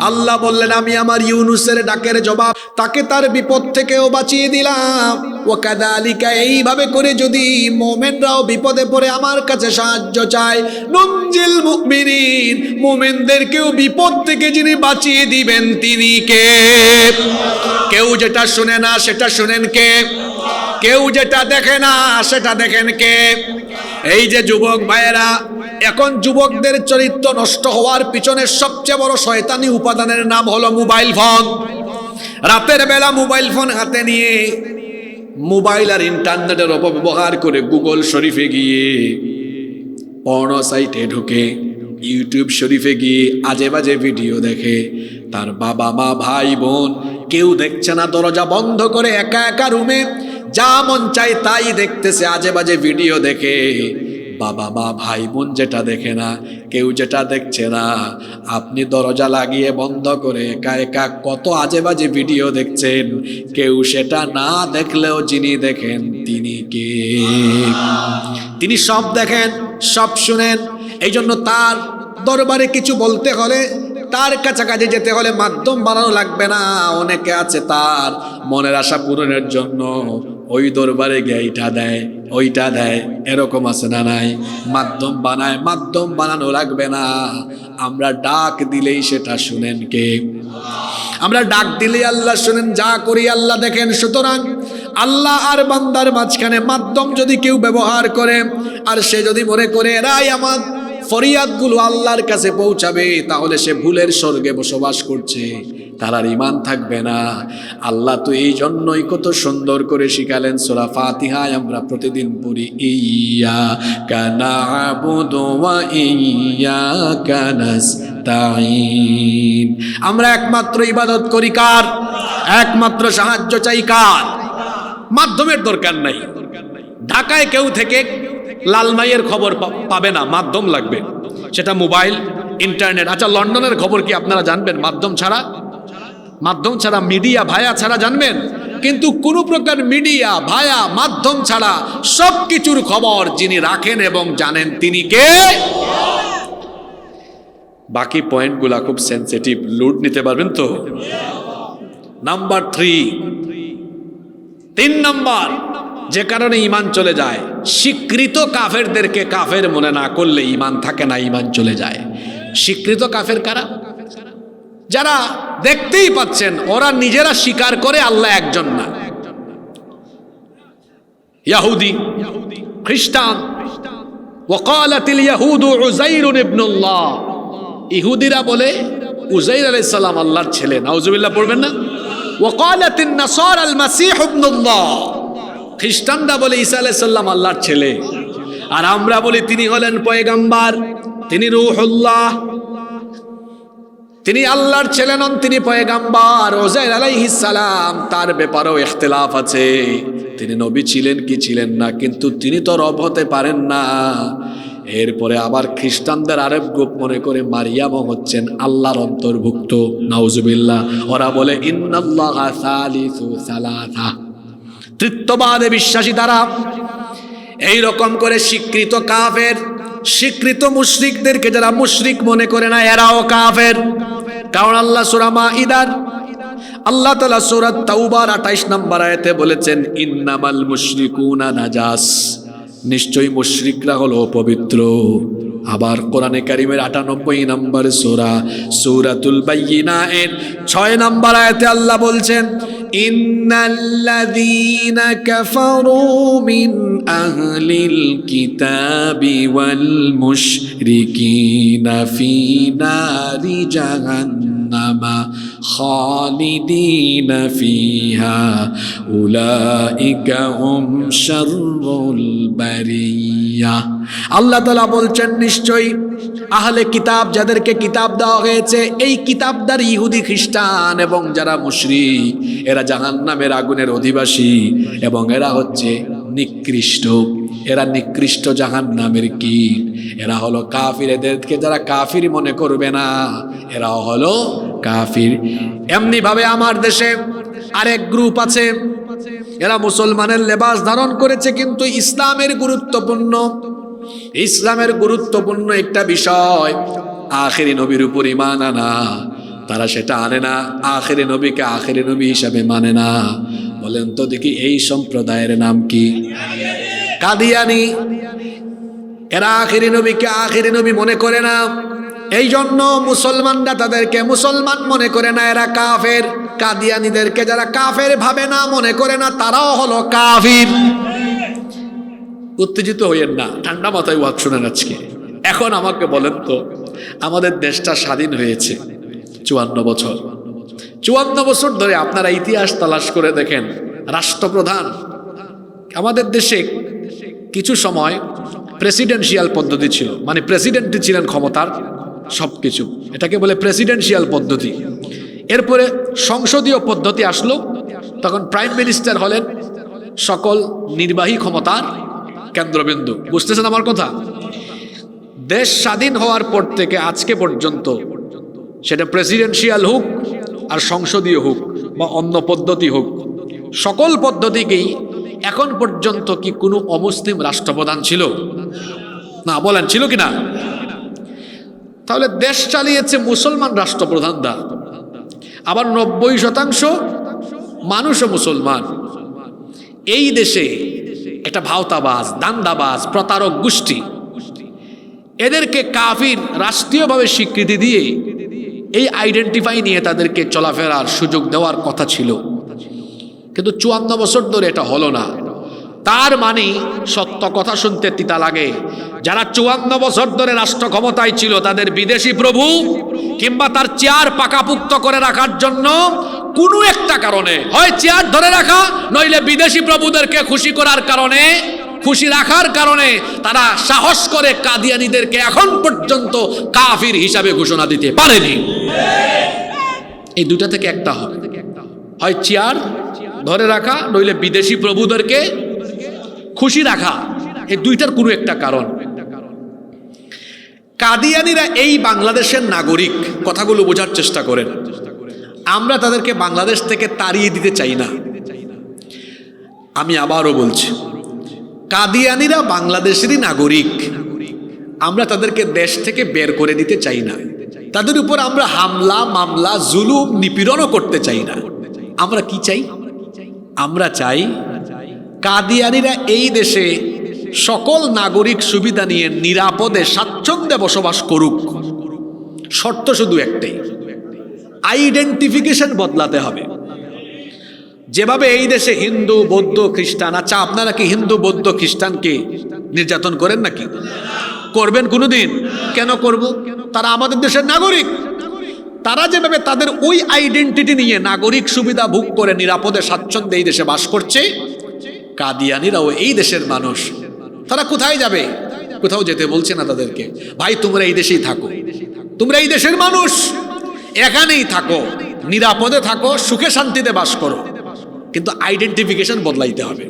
আল্লাহ বললেন, আমি আমার ইউনুসের ডাকের জবাব, তাকে তার বিপদ থেকেও বাঁচিয়ে দিলাম। ওয়া কাযালিকা, এইভাবে করে যদি মুমিনরাও বিপদে পড়ে আমার কাছে সাহায্য চায়, নুনজিল মুমিনিন, মুমিনদেরকেও বিপদ থেকে যিনি বাঁচিয়ে দিবেন তিনি কে? কেউ যেটা শুনে না সেটা শুনেন কে? কেউ যেটা দেখে না সেটা দেখেন কে? এই যে যুবক ভাইয়েরা, এখন যুবকদের চরিত্র নষ্ট হওয়ার পিছনে সবচেয়ে বড় শয়তানি উপাদানের নাম হলো মোবাইল ফোন। রাতের বেলা মোবাইল ফোন হাতে নিয়ে মোবাইল আর ইন্টারনেটের অপব্যবহার করে গুগল শরীফে গিয়ে, পর্ন সাইটে ঢুকে, ইউটিউব শরীফে গিয়ে আজে বাজে ভিডিও দেখে। তার বাবা মা ভাই বোন কেউ দেখছে না, দরজা বন্ধ করে একা একা রুমে যা মন চাই তাই দেখতেছে, আজে বাজে ভিডিও দেখে। বাবা মা ভাই বোন যেটা দেখে না, কেউ যেটা দেখছে না, আপনি দরজা লাগিয়ে বন্ধ করে একা একা কত আজে বাজে ভিডিও দেখছেন। কেউ সেটা না দেখলেও যিনি দেখেন তিনি কে? তিনি সব দেখেন, সব শুনেন। এই জন্য তার দরবারে কিছু বলতে হলে, তার কাছাকাছি যেতে হলে মাধ্যম বানানো লাগবে না। অনেকে আছে তার মনের আশা পূরণের জন্য ওই দরবারে গিয়ে এইটা দেয় ওইটা দেয়, এরকম আছে না নাই? মাধ্যম বানায়, মাধ্যম বানানো লাগবে না। আমরা ডাক দিলেই সেটা শুনেন কে? আমরা ডাক দিলেই আল্লাহ শুনেন, যা করি আল্লাহ দেখেন। সুতরাং আল্লাহ আর বান্দার মাঝখানে মাধ্যম যদি কেউ ব্যবহার করে, আর সে যদি মনে করে এরাই আমার ফরিয়াদগুলো আল্লাহর কাছে পৌঁছাবে, তাহলে সে ভুলের স্বর্গে বসবাস করছে, তার আর ঈমান থাকবে না। আল্লাহ তো এই জন্যই কত সুন্দর করে শিখালেন। সূরা ফাতিহায় আমরা প্রতিদিন পড়ি, ইয়্যাকা না'বুদু ওয়া ইয়্যাকা নাস্তাঈন। আমরা একমাত্র ইবাদত করি কার? একমাত্র সাহায্য চাই কার? মাধ্যমের দরকার নাই। ঢাকায় কেউ থেকে লালমাইয়ের খবর পাবে না, মাধ্যম লাগবে, সেটা মোবাইল, ইন্টারনেট। আচ্ছা, লন্ডনের খবর কি আপনারা জানবেন মাধ্যম ছাড়া? মাধ্যম ছাড়া, মিডিয়া ভায়া ছাড়া জানবেন? কিন্তু কোনো প্রকার মিডিয়া ভায়া মাধ্যম ছাড়া সব কিছুর খবর যিনি রাখেন এবং জানেন তিনি কে? বাকি পয়েন্টগুলা খুব সেন্সিটিভ, লুট নিতে পারবেন তো? নাম্বার 3 নাম্বার যে কারণে ঈমান চলে যায়, স্বীকৃত কাফেরদেরকে কাফের মনে না করলে ঈমান থাকে না, ঈমান চলে যায়। স্বীকৃত কাফের কারা? যারা দেখতেই পাচ্ছেন ওরা নিজেরা স্বীকার করে আল্লাহ একজন না। ইহুদি, খ্রিস্টান, ওয়াকালাতিল ইয়াহুদু উযাইরুন ইবনুল্লাহ, ইহুদিরা বলে উযাইর আলাইহিস সালাম আল্লাহর ছেলে। নাউজুবিল্লাহ পড়বেন না? ওয়াকালাতিন নাসারা আল মাসীহ ইবনুল্লাহ, খ্রিস্টানরা বলে ঈসা আলাইহিস সালাম আল্লাহর ছেলে। আর আমরা বলি তিনি হলেন পয়গাম্বার, তিনি রূহুল্লাহ, তিনি আল্লাহর ছেলে নন, তিনি পয়গাম্বার। উযাইর আলাইহিস সালাম তার ব্যাপারেও ইখতিলাফ আছে, তিনি নবী ছিলেন কি ছিলেন না, কিন্তু তিনি তো রব হতে পারেন না। এরপরে আবার খ্রিস্টানদের আরেক গ্রুপ মনে করে মারিয়ামও হচ্ছেন আল্লাহর অন্তর্ভুক্ত। নাউজুবিল্লাহ। ওরা বলে ইন্নাল্লাহা সালিসু সালাসা, তৃতীয়বাদে বিশ্বাসী তারা। এই রকম করে স্বীকৃত কাফের, স্বীকৃত মুশরিকদেরকে যারা মুশরিক মনে করে না, এরাও কাফের। কারণ আল্লাহ সূরা মাইদার আল্লাহ তাআলা সূরা তাওবার 28 নম্বর আয়াতে বলেছেন, ইন্নামাল মুশরিকুনা নাজাস, নিশ্চয়ই মুশরিকরা হলো পবিত্র। আবার কোরআনে কারীমের 98 নম্বর সূরাতুল বাইয়িনা এর 6 নম্বর আয়াতে আল্লাহ বলছেন, ইন্নাল্লাযীনা কাফারু মিন আহলিল কিতাবি ওয়াল মুশরিকিনা ফি নারি জাহান্নামা খালিদিনা ফিহা উলাইকা হুম শাররুল বারিয়া। আল্লাহ তাআলা বলছেন, নিশ্চয়ই আহলে কিতাব, যাদেরকে কিতাব দেওয়া হয়েছে, এই কিতাবদার ইহুদি খ্রিস্টান এবং যারা মুশরিক, এরা জাহান্নামের আগুনের অধিবাসী এবং এরা হচ্ছে নিকৃষ্ট। এরা নিকৃষ্ট জাহান্নামের কীট। এরা হলো কাফির। এদেরকে যারা কাফির মনে করবে না, এরা হলো কাফির। এমনি ভাবে আমার দেশে আরেক গ্রুপ আছে, এরা মুসলমানের লেবাস ধারণ করেছে, কিন্তু ইসলামের গুরুত্বপূর্ণ একটা বিষয় আখেরি নবীর উপর ঈমান আনা, তারা সেটা আনে না। আখেরি নবীকে আখেরি নবী হিসাবে মানে না। বলেন তো দেখি, এই সম্প্রদায়ের নাম কি? কাদিয়ানি। এরা আখেরি নবীকে আখেরি নবী মনে করে না, এই জন্য মুসলমানরা তাদেরকে মুসলমান মনে করে না, এরা কাফের। কাদিয়ানিদেরকে যারা কাফের ভাবে না, মনে করে না, তারাও হলো কাফির। উত্তেজিত হইয়েন না, ঠান্ডা মাথায় ওয়াজ শুনেন আজকে। এখন আমাকে বলেন তো, আমাদের দেশটা স্বাধীন হয়েছে 54 বছর। 54 বছর ধরে আপনারা ইতিহাস তালাশ করে দেখেন, রাষ্ট্রপ্রধান আমাদের দেশে কিছু সময় প্রেসিডেন্সিয়াল পদ্ধতি ছিল, মানে প্রেসিডেন্টই ছিলেন ক্ষমতার সবকিছু, এটাকে বলে প্রেসিডেন্সিয়াল পদ্ধতি। এরপরে সংসদীয় পদ্ধতি আসলো, তখন প্রাইম মিনিস্টার হলেন সকল নির্বাহী ক্ষমতার কেন্দ্রবিন্দু। বুঝতেছেন আমার কথা? দেশ স্বাধীন হওয়ার পর থেকে আজকে পর্যন্ত, সেটা প্রেসিডেন্সিয়াল হোক আর সংসদীয় হোক বা অন্য পদ্ধতি হোক, সকল পদ্ধতিকেই এখন পর্যন্ত কি কোনো অমুসলিম রাষ্ট্রপ্রধান ছিল? না, বলেন ছিল কিনা? তাহলে দেশ চালিয়েছে মুসলমান রাষ্ট্রপ্রধানরা, আবার 90% মানুষও মুসলমান। এই দেশে একটা ভাওতাবাজ, দান্দাবাজ, প্রতারক গোষ্ঠী, এদেরকে কাফির রাষ্ট্রীয়ভাবে স্বীকৃতি দিয়ে এই আইডেন্টিফাই নিয়ে তাদেরকে চলাফেরার সুযোগ দেওয়ার কথা ছিল, কিন্তু 54 বছর ধরে এটা হলো না। তার মানে সত্য কথা শুনতে তিতা লাগে, যারা 54 বছর ধরে রাষ্ট্র ক্ষমতায় ছিল, তাদের বিদেশি প্রভু কিংবা তার চেয়ার পাকাপুক্ত করে রাখার জন্য কোনো একটা কারণে, হয় চেয়ার ধরে রাখা, নইলে বিদেশি প্রভুদেরকে খুশি করার কারণে, খুশি রাখার কারণে তারা সাহস করে কাদিয়ানীদেরকে এখন পর্যন্ত কাফির হিসাবে ঘোষণা দিতে পারেনি। এই দুটা থেকে একটা হবে, হয় চেয়ার ধরে রাখা, নইলে বিদেশি প্রভুদেরকে খুশি রাখা। এই দুইটার কোনো একটা কারণ। কাদিয়ানীরা এই বাংলাদেশের নাগরিক, কথাগুলো বোঝার চেষ্টা করেন। আমরা তাদেরকে বাংলাদেশ থেকে তাড়িয়ে দিতে চাই না। আমি আবারও বলছি, কাদিয়ানীরা বাংলাদেশেরই নাগরিক, আমরা তাদেরকে দেশ থেকে বের করে দিতে চাই না। তাদের উপর আমরা হামলা, মামলা, জুলুম, নিপীড়নও করতে চাই না। আমরা কি চাই? আমরা চাই কাদিয়ানীরা এই দেশে সকল নাগরিক সুবিধা নিয়ে নিরাপদে স্বাচ্ছন্দ্যে বসবাস করুক। শর্ত শুধু একটাই, আইডেন্টিফিকেশন বদলাতে হবে। যেভাবে এই দেশে হিন্দু, বৌদ্ধ, খ্রিস্টান, আচ্ছা আপনারা কি হিন্দু, বৌদ্ধ, খ্রিস্টানকে নির্যাতন করেন নাকি? করবেন কোনোদিন? কেন করব? তারা আমাদের দেশের নাগরিক। তারা যেভাবে তাদের ওই আইডেন্টিটি নিয়ে নাগরিক সুবিধা ভোগ করে নিরাপদে স্বাচ্ছন্দ্যে এই দেশে বাস করছে, কাদিয়ানীরাও এই দেশের মানুষ। তারা কোথায় যাবে? কোথাও যেতে বলছে না তাদেরকে। ভাই তোমরা এই দেশেই থাকো, তোমরা এই দেশের মানুষ, এখানেই থাকো, নিরাপদে থাকো, সুখে শান্তিতে বাস করো, কিন্তু আইডেন্টিফিকেশন বদলাইতে হবে।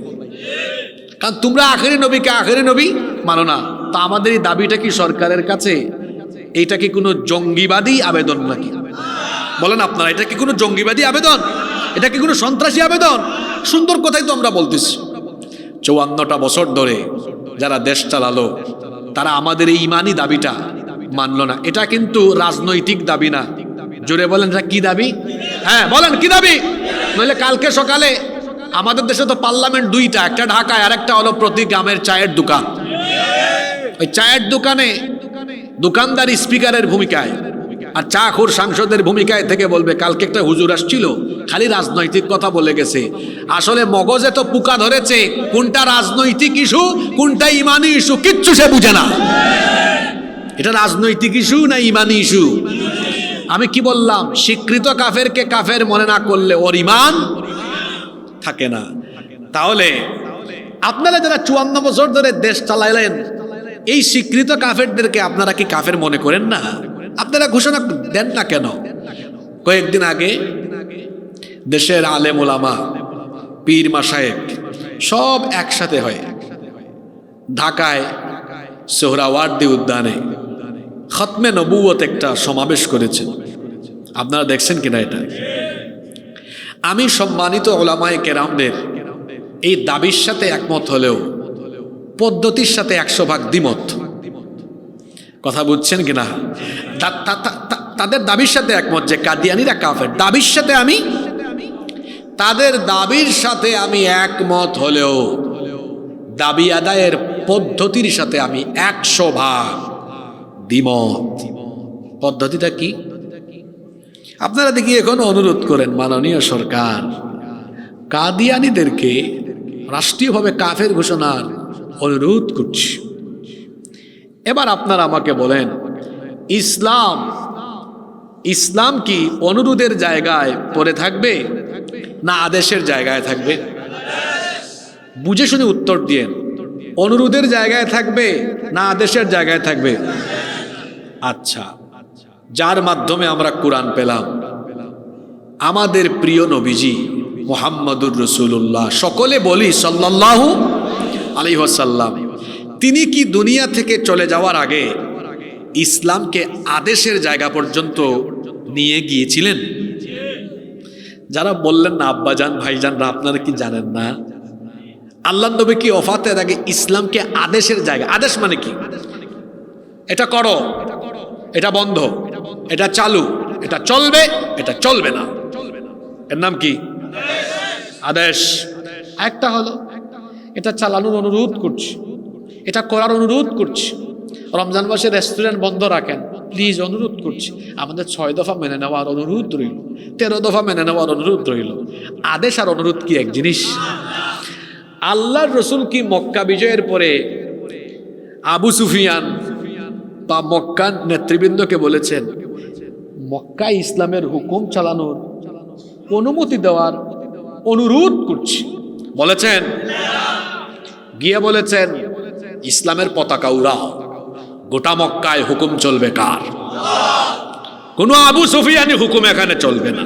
কারণ তোমরা আখেরি নবীকে আখেরি নবী মানো না। তা আমাদের এই দাবিটা কি সরকারের কাছে? এইটা কি কোনো জঙ্গিবাদী আবেদন নাকি? বলেন আপনারা, এটা কি কোনো জঙ্গিবাদী আবেদন? এটা কি কোনো সন্ত্রাসী আবেদন? সুন্দর কথাই তো আমরা বলতেছি। 54টা বছর ধরে যারা দেশ চালালো, তারা আমাদের এই ইমানি দাবিটা মানলো না। এটা কিন্তু রাজনৈতিক দাবি না। জোরে বলেন, এটা কি দাবি? হ্যাঁ বলেন কি দাবি? নইলে কালকে সকালে আমাদের দেশে তো পার্লামেন্ট দুইটা, একটা ঢাকায় আর একটা হলো প্রতি গ্রামের চায়ের দোকান। ওই চায়ের দোকানে দোকানদার স্পিকারের ভূমিকায় আর চাখোর সাংসদের ভূমিকায় থেকে বলবে কালকে একটা হুজুর আসছিল, খালি রাজনৈতিক কথা বলে গেছে। আসলে মগজে তো পোকা ধরেছে, কোনটা রাজনৈতিক ইস্যু কোনটা ইমানি ইস্যু কিচ্ছু সে বুঝে না। এটা রাজনৈতিক ইস্যু না ইমানি ইস্যু? আমি কি বললাম? স্বীকৃত কাফেরকে কাফের মনে না করলে ওর ইমান থাকে না। তাহলে আপনারা যারা 54 বছর ধরে দেশ চালাইলেন, এই স্বীকৃত কাফেরদেরকে আপনারা কি কাফের মনে করেন না? আপনারা ঘোষণা দেন না কেন? কয়েকদিন আগে দেশের আলেম ওলামা, পীর মাশায়েখ সব একসাথে হয় ঢাকায় সোহরাওয়ার্দী উদ্যানে খতমে নবুয়ত একটা সমাবেশ করেছেন। আপনারা দেখছেন কিনা এটা? আমি সম্মানিত ওলামায়ে কেরামদের এই দাবির সাথে একমত হলেও পদ্ধতির সাথে 100 ভাগ দ্বিমত। কথা বুঝছেন কিনা? তাদের দাবির সাথে একমত যে কাদিয়ানীরা কাফের, দাবির সাথে আমি তাদের দাবির সাথে আমি একমত হলেও দাবি আদায়ের পদ্ধতির সাথে আমি 100 ভাগ দ্বিমত। পদ্ধতিটা কি? আপনারা দেখি এখন অনুরোধ করেন মাননীয় সরকার কাদিয়ানীদেরকে রাষ্ট্রীয়ভাবে কাফের ঘোষণার অনুরোধ করছি। এবার আপনারা আমাকে বলেন, ইসলাম কি অনুরোধের জায়গায় পড়ে থাকবে না আদেশের জায়গায় থাকবে? বুঝে শুনে উত্তর দিয়েন। অনুরোধের জায়গায় থাকবে না আদেশের জায়গায় থাকবে? আচ্ছা, যার মাধ্যমে আমরা কোরআন পেলাম, আমাদের প্রিয় নবীজি মুহাম্মদুর রাসূলুল্লাহ, সকলে বলি সাল্লাল্লাহু আলাইহি ওয়াসাল্লাম, তিনি কি দুনিয়া থেকে চলে যাওয়ার আগে ইসলামকে আদেশের জায়গা পর্যন্ত নিয়ে গিয়েছিলেন? যারা বললেন না আব্বাজান ভাইজানরা, আপনারা কি জানেন না আল্লাহ নবী কি ওফাতের আগে ইসলামকে আদেশের জায়গা, আদেশ মানে কি? এটা করো, এটা বন্ধ, এটা চালু, এটা চলবে, এটা চলবে না, এর নাম কি? আদেশ। একটা হলো এটা চালানোর অনুরোধ করছি, এটা করার অনুরোধ করছি। রমজান মাসে রেস্টুরেন্ট বন্ধ রাখেন প্লিজ, অনুরোধ করছি। আমাদের 6 দফা মেনে নেওয়ার অনুরোধ রইল, 13 দফা মেনে নেওয়ার অনুরোধ রইল। আদেশ আর অনুরোধ কি এক জিনিস? আল্লাহর রসুল কি মক্কা বিজয়ের পরে আবু সুফিয়ান বা মক্কার নেতৃবৃন্দকে বলেছেন মক্কায় ইসলামের হুকুম চালানোর অনুমতি দেওয়ার অনুরোধ করছি? বলেছেন? গিয়ে বলেছেন ইসলামের পতাকা উড়াও, গোটা মক্কায় হুকুম চলবে কার? কোনো আবু সুফিয়ানি হুকুম এখানে চলবে না,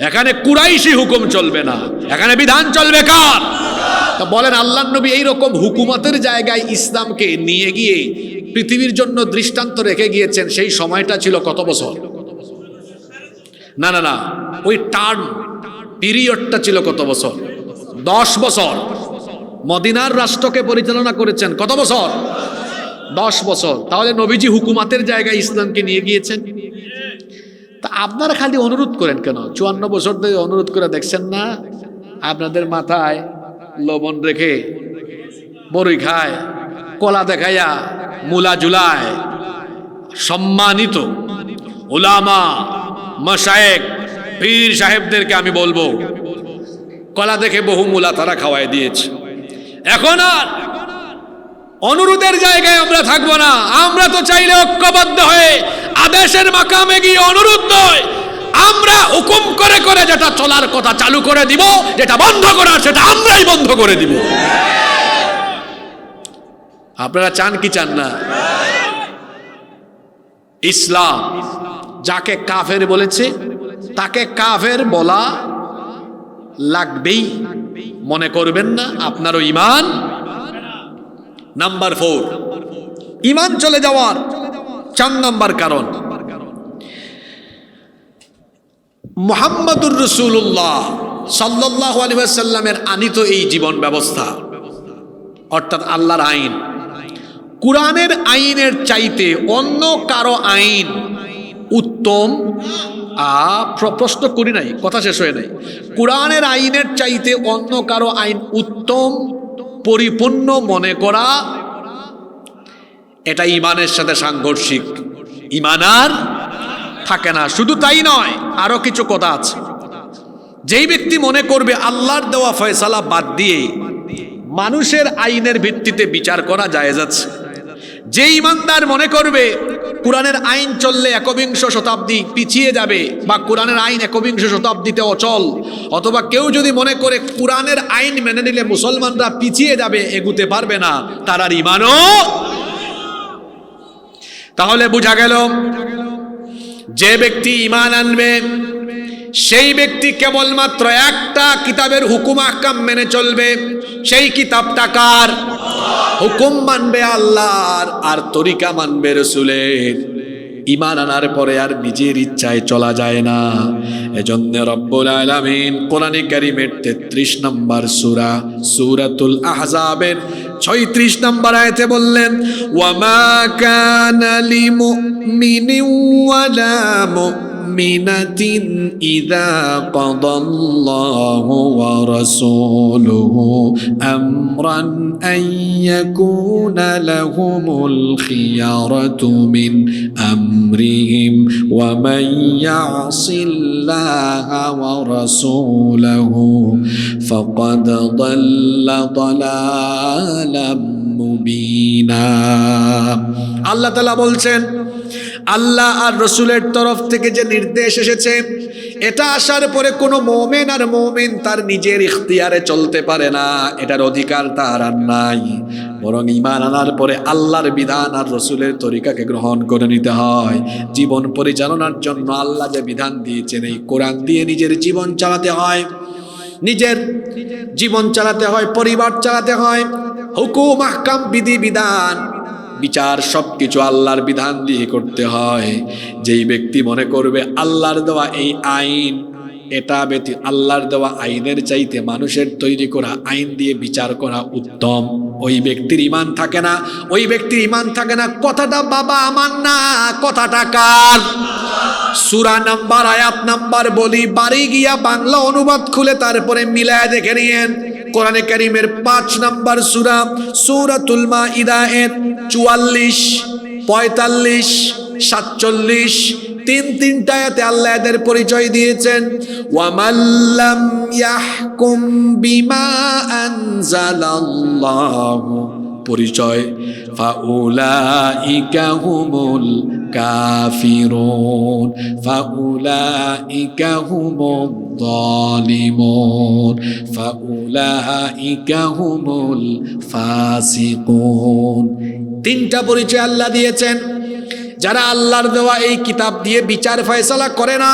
এখানে কুরাইশি হুকুম চলবে না, এখানে বিধান চলবে কার? তা বলেন আল্লাহর নবী এইরকম হুকুমতের জায়গায় ইসলামকে নিয়ে গিয়ে পৃথিবীর জন্য দৃষ্টান্ত রেখে গিয়েছেন। সেই সময়টা ছিল কত বছর? না না না, ওই টার্ম পিরিয়ডটা ছিল কত বছর? 10 বছর। মদিনার রাষ্ট্রকে পরিচালনা করেছেন কত বছর? 10 বছর। তাহলে নবীজি হুকুমাতের জায়গায় ইসলামকে নিয়ে গিয়েছেন। তা আপনারা খালি অনুরোধ করেন কেন? 54 বছর ধরে অনুরোধ করে দেখছেন না? আপনাদের মাথায় লবণ রেখে বড়ই খায়, কলা দেখাইয়া মুলা জুলায় সম্মানিত উলামা মাশায়েখ পীর সাহেবদেরকে আমি বলবো কলা দেখে বহু মুলা তারা খাওয়াই দিয়েছে। এখন আর অনুরোধের জায়গায় আমরা থাকবো না। আমরা তো চাইলে ঐক্যবদ্ধ হয়ে আদেশের মাকামে গিয়ে অনুরোধ নয়, আমরা হুকুম করে করে যেটা চলার কথা চালু করে দিব, যেটা বন্ধ করার সেটা আমরাই বন্ধ করে দিব। আপনারা চান কি চান না? ইসলাম যাকে কাফের বলেছে তাকে কাফের বলা লাগবেই, মনে করবেন না আপনারও ঈমান। নাম্বার 4, ঈমান চলে যাওয়ার 4 নাম্বার কারণ মুহাম্মদুর রাসূলুল্লাহ সাল্লাল্লাহু আলাইহি ওয়াসাল্লামের আনিত এই জীবন ব্যবস্থা, অর্থাৎ আল্লাহর আইন, কুরআনের আইনের চাইতে অন্য কারো আইন উত্তম প্রশ্ন করি নাই, কথা শেষ হয়ে নাই। কোরআনের আইনের চাইতে অন্য কারো আইন উত্তম পরিপূর্ণ মনে করা, এটা ইমানের সাথে সাংঘর্ষিক, ইমান আর থাকে না। শুধু তাই নয়, আরো কিছু কথা আছে। যেই ব্যক্তি মনে করবে আল্লাহর দেওয়া ফয়সালা বাদ দিয়ে মানুষের আইনের ভিত্তিতে বিচার করা জায়েজ আছে, যে ইমানদার মনে করবে কোরআনের আইন চললে একবিংশ শতাব্দী পিছিয়ে যাবে, বা কোরআনের আইন একবিংশ শতাব্দীতে অচল, অথবা কেউ যদি মনে করে কোরআনের আইন মেনে নিলে মুসলমানরা পিছিয়ে যাবে, এগুতে পারবে না, তার আর ইমানও। তাহলে বোঝা গেল যে ব্যক্তি ঈমান আনবে সেই ব্যক্তি কেবলমাত্র একটা কিতাবের হুকুম আহকাম মেনে চলবে। সেই কিতাবটা কার? হুকুম মানবে আল্লাহর, আর তরিকা মানবে রাসূলের। ঈমান আনার পরে আর নিজের ইচ্ছায় চলা যায় না। এজন্য রব্বুল আলামিন কোরআনে কারীমের 33 নম্বর সূরা সূরাতুল আহজাবের 36 নম্বর আয়াতে বললেন, ওয়ামা কানা লিমুমিনিন ওয়ালা মুমিনাতিন ইযা কাদাল্লাহু ওয়া রাসূলুহু আমরান আন ইয়াকুনা লাহুমুল খিয়ারাতু মিন আমরিহিম ওয়া মান ইয়াসিল্লাহা ওয়া রাসূলুহু ফাকাদ দাল্লা দালালাম মুবিনা। আল্লাহ তাআলা বলছেন, আল্লাহ আর রসুলের তরফ থেকে যে নির্দেশ এসেছে, এটা আসার পরে কোনো মুমিন আর মুমিন তার নিজের ইখতিয়ারে চলতে পারে না, এটার অধিকার তার আর নাই। বরং ঈমান আনার পরে আল্লাহর বিধান আর রসুলের তরিকাকে গ্রহণ করে নিতে হয়। জীবন পরিচালনার জন্য আল্লাহ যে বিধান দিয়েছেন, এই কোরআন দিয়ে নিজের জীবন চালাতে হয়, নিজের জীবন চালাতে হয়, পরিবার চালাতে হয়। হুকুম আহকাম বিধি বিধান বিচার সবকিছু আল্লাহর বিধান দিয়ে করতে হয়। যেই ব্যক্তি মনে করবে আল্লাহর দেওয়া এই আইন, এটা ব্যতীত আল্লাহর দেওয়া আইনের চাইতে মানুষের তৈরি করা আইন দিয়ে বিচার করা উত্তম, ওই ব্যক্তির ঈমান থাকে না। ওই ব্যক্তির ঈমান থাকে না। কথাটা বাবা আমার না, কথাটা কার? সূরা নাম্বার, আয়াত নাম্বার বলি, বাড়ি গিয়া বাংলা অনুবাদ খুলে তারপরে মিলায় দেখে নিয়েন। কোরআনে কারীমের 5 নম্বর সূরা সূরাতুল মাইদা এর 44, 45, 47, তিনটা আয়াতে আল্লাহ এদের পরিচয় দিয়েছেন। ওয়ামাল্লাম ইয়াহকুম বিমা আনজালাল্লাহু, পরিচয় ফাউলাইকা হুমুল কাফিরুন ফাউলাইকা হুমুদ যালিমুন ফাউলাইকা হুমুল ফাসিকুন। তিনটা পরিচয় আল্লাহ দিয়েছেন। যারা আল্লাহর দেওয়া এই কিতাব দিয়ে বিচার ফয়সালা করে না,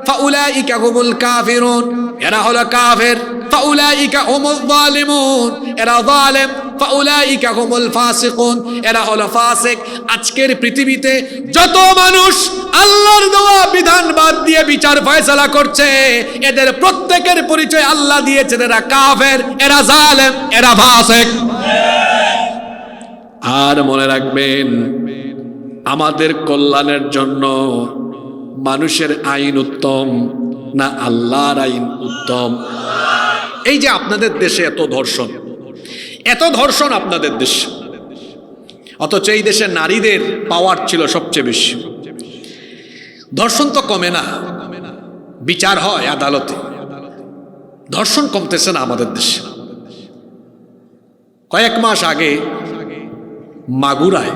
ফাউলাইকা হুমুল কাফিরুন, এরা হলো কাফের। ফাউলাইকা হুমুল যালিমুন, এরা জালেম। ফাউলাইকা হুমুল ফাসিকুন, এরা হলো ফাসিক। আজকের পৃথিবীতে যত মানুষ আল্লাহর দেওয়া বিধান বাদ দিয়ে বিচার ফয়সালা করছে, এদের প্রত্যেকের পরিচয় আল্লাহ দিয়েছেন, এরা কাফের, এরা জালেম, এরা ফাসিক। আর মনে রাখবেন, আমাদের কল্যাণের জন্য মানুষের আইন উত্তম না আল্লাহর আইন উত্তম? এই যে আপনাদের দেশে এত ধর্ষণ, এত ধর্ষণ আপনাদের দেশে, অথচ এই দেশে নারীদের পাওয়ার ছিল সবচেয়ে বেশি। ধর্ষণ তো কমে না, বিচার হয় আদালতে, ধর্ষণ কমতেছে না আমাদের দেশে। কয়েক মাস আগে মাগুরায়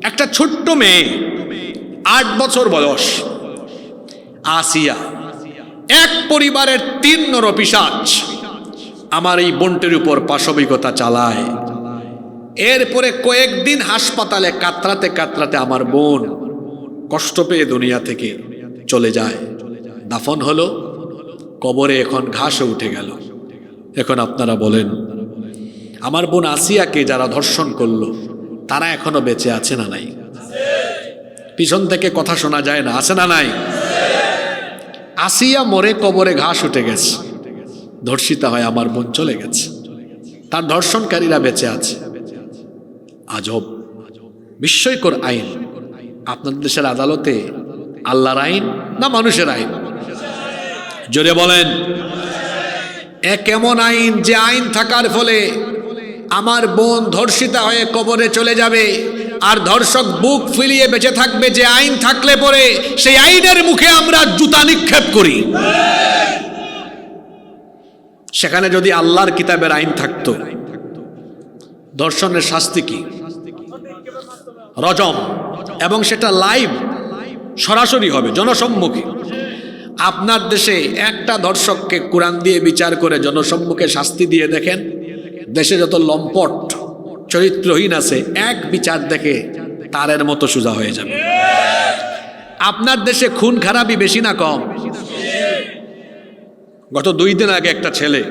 একটা ছোট্ট মেয়ে, 8 বছর বয়স, আসিয়া, এক পরিবারের 3 নরপিশাচ আমার এই বোনটির উপর পাশবিকতা চালায়। এরপরে কয়েকদিন হাসপাতালে কাতরাতে কাতরাতে আমার বোন কষ্ট পেয়ে দুনিয়া থেকে চলে যায়। দাফন হলো, কবরে এখন ঘাসে উঠে গেল। এখন আপনারা বলেন, আমার বোন আসিয়াকে যারা ধর্ষণ করলো তারা এখনো বেঁচে আছে না নাই? পিছন থেকে কথা শোনা যায় না, আছে না নাই? আসিয়া মরে, কবরে ঘাস উঠে গেছে, ধর্ষিতা হয় আমার বোন চলে গেছে, তার ধর্ষণকারীরা বেঁচে আছে। আজব, বিস্ময়কর আইন। আপনাদের দেশের আদালতে আল্লাহর আইন না মানুষের আইন? জোরে বলেন। এ কেমন আইন যে আইন থাকার ফলে আমার বোন ধর্ষিতা হয়ে কবরে চলে যাবে আর ধর্ষক বুক ফুলিয়ে বেঁচে থাকবে? যে আইন থাকলে পরে সেই আইনের মুখে আমরা জুতা নিক্ষেপ করি। সেখানে যদি আল্লাহর কিতাবের আইন থাকতো, ধর্ষণের শাস্তি কি? রজম, এবং সেটা লাইভ সরাসরি হবে, জনসম্মুখে। আপনার দেশে একটা ধর্ষককে কোরআন দিয়ে বিচার করে জনসম্মুখে শাস্তি দিয়ে দেখেন, দেশে যত লম্পট চরিত্রহীন আছে এক বিচার দেখে তারের মতো সোজা হয়ে যাবে। আপনার দেশে খুন খারাপি বেশি না কম? গত 2 দিন আগে একটা ছেলে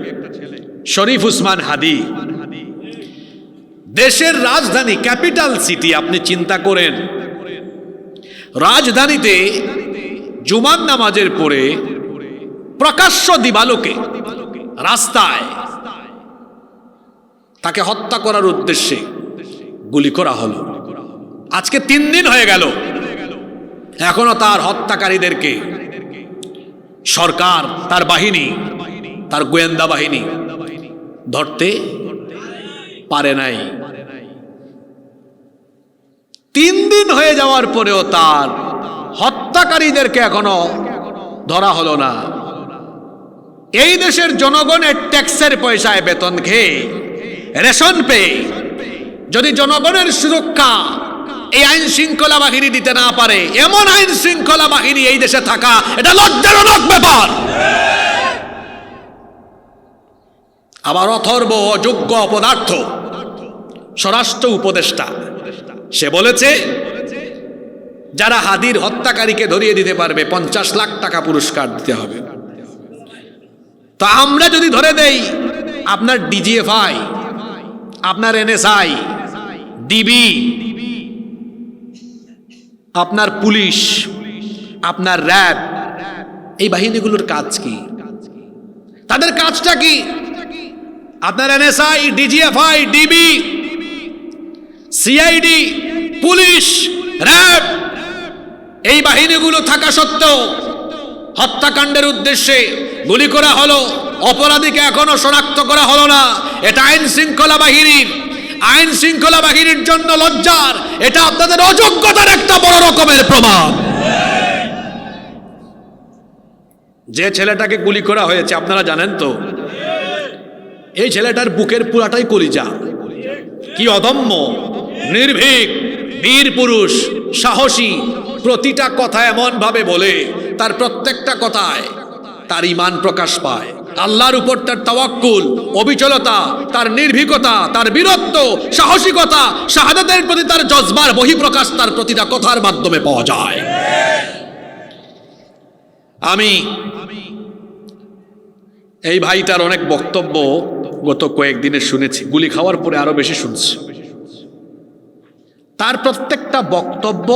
শরীফ উসমান হাদি, দেশের রাজধানী ক্যাপিটাল সিটি, আপনি চিন্তা করেন, রাজধানীতে জুমার নামাজের পরে প্রকাশ্য দিবালোকে রাস্তায় তাকে হত্যা করার উদ্দেশ্যে গুলি করা হলো। আজকে 3 দিন হয়ে গেল, এখনো তার হত্যাকারীদেরকে সরকার, তার বাহিনী, তার গোয়েন্দা বাহিনী ধরতে পারে নাই। 3 দিন হয়ে যাওয়ার পরেও তার হত্যাকারীদেরকে এখনো ধরা হলো না। এই দেশের জনগণের ট্যাক্সের পয়সায় বেতন খেয়ে, রেশন পেয়ে যদি জনগণের সুরক্ষা এই আইন শৃঙ্খলা বাহিনী দিতে না পারে, এমন আইন শৃঙ্খলা বাহিনী এই দেশে থাকা এটা লজ্জাজনক ব্যাপার। আবার অথর্ব অযোগ্য অপদার্থ স্বরাষ্ট্র উপদেষ্টা, সে বলেছে যারা হাদির হত্যাকারীকে ধরিয়ে দিতে পারবে 50 লাখ টাকা পুরস্কার দিতে হবে। তো আমরা যদি ধরে দেই, আপনার ডিজিএফআই, আপনার এনএসআই, ডিবি, আপনার পুলিশ, আপনার র্যাব, এই বাহিনীগুলোর কাজ কি? তাদের কাজটা কি? আপনার NSI, DGFI, DB, CID, police, RAB, এই বাহিনীগুলো থাকা সত্ত্বেও হত্যাকাণ্ডের উদ্দেশ্যে গুলি করা হলো, অপরাধীকে এখনো শনাক্ত করা হলো না। এটা আইন শৃঙ্খলা বাহিনীর, আইন শৃঙ্খলা বাহিনীর জন্য লজ্জার। এটা আপনাদের অযোগ্যতার একটা বড় রকমের প্রমাণ। যে ছেলেটাকে গুলি করা হয়েছে আপনারা জানেন তো, এই ছেলেটার বুকের পুরাটাই কলিজা। কি অদম্য, নির্ভীক, বীর পুরুষ, সাহসী, প্রতিটা কথা এমন ভাবে বলে, তার প্রত্যেকটা কথায় তার ঈমান প্রকাশ পায়। আল্লাহর উপর তার তাওয়াক্কুল, অবিচলতা, তার নির্ভীকতা, তার বীরত্ব, সাহসিকতা, শাহাদাতের প্রতি তার জজবার বহিঃপ্রকাশ তার প্রতিটা কথার মাধ্যমে পাওয়া যায়। আমি এই ভাইটার অনেক বক্তব্য গত কয়েকদিনে শুনেছি, গুলি খাওয়ার পরে আরো বেশি শুনছি। তার প্রত্যেকটা বক্তব্য,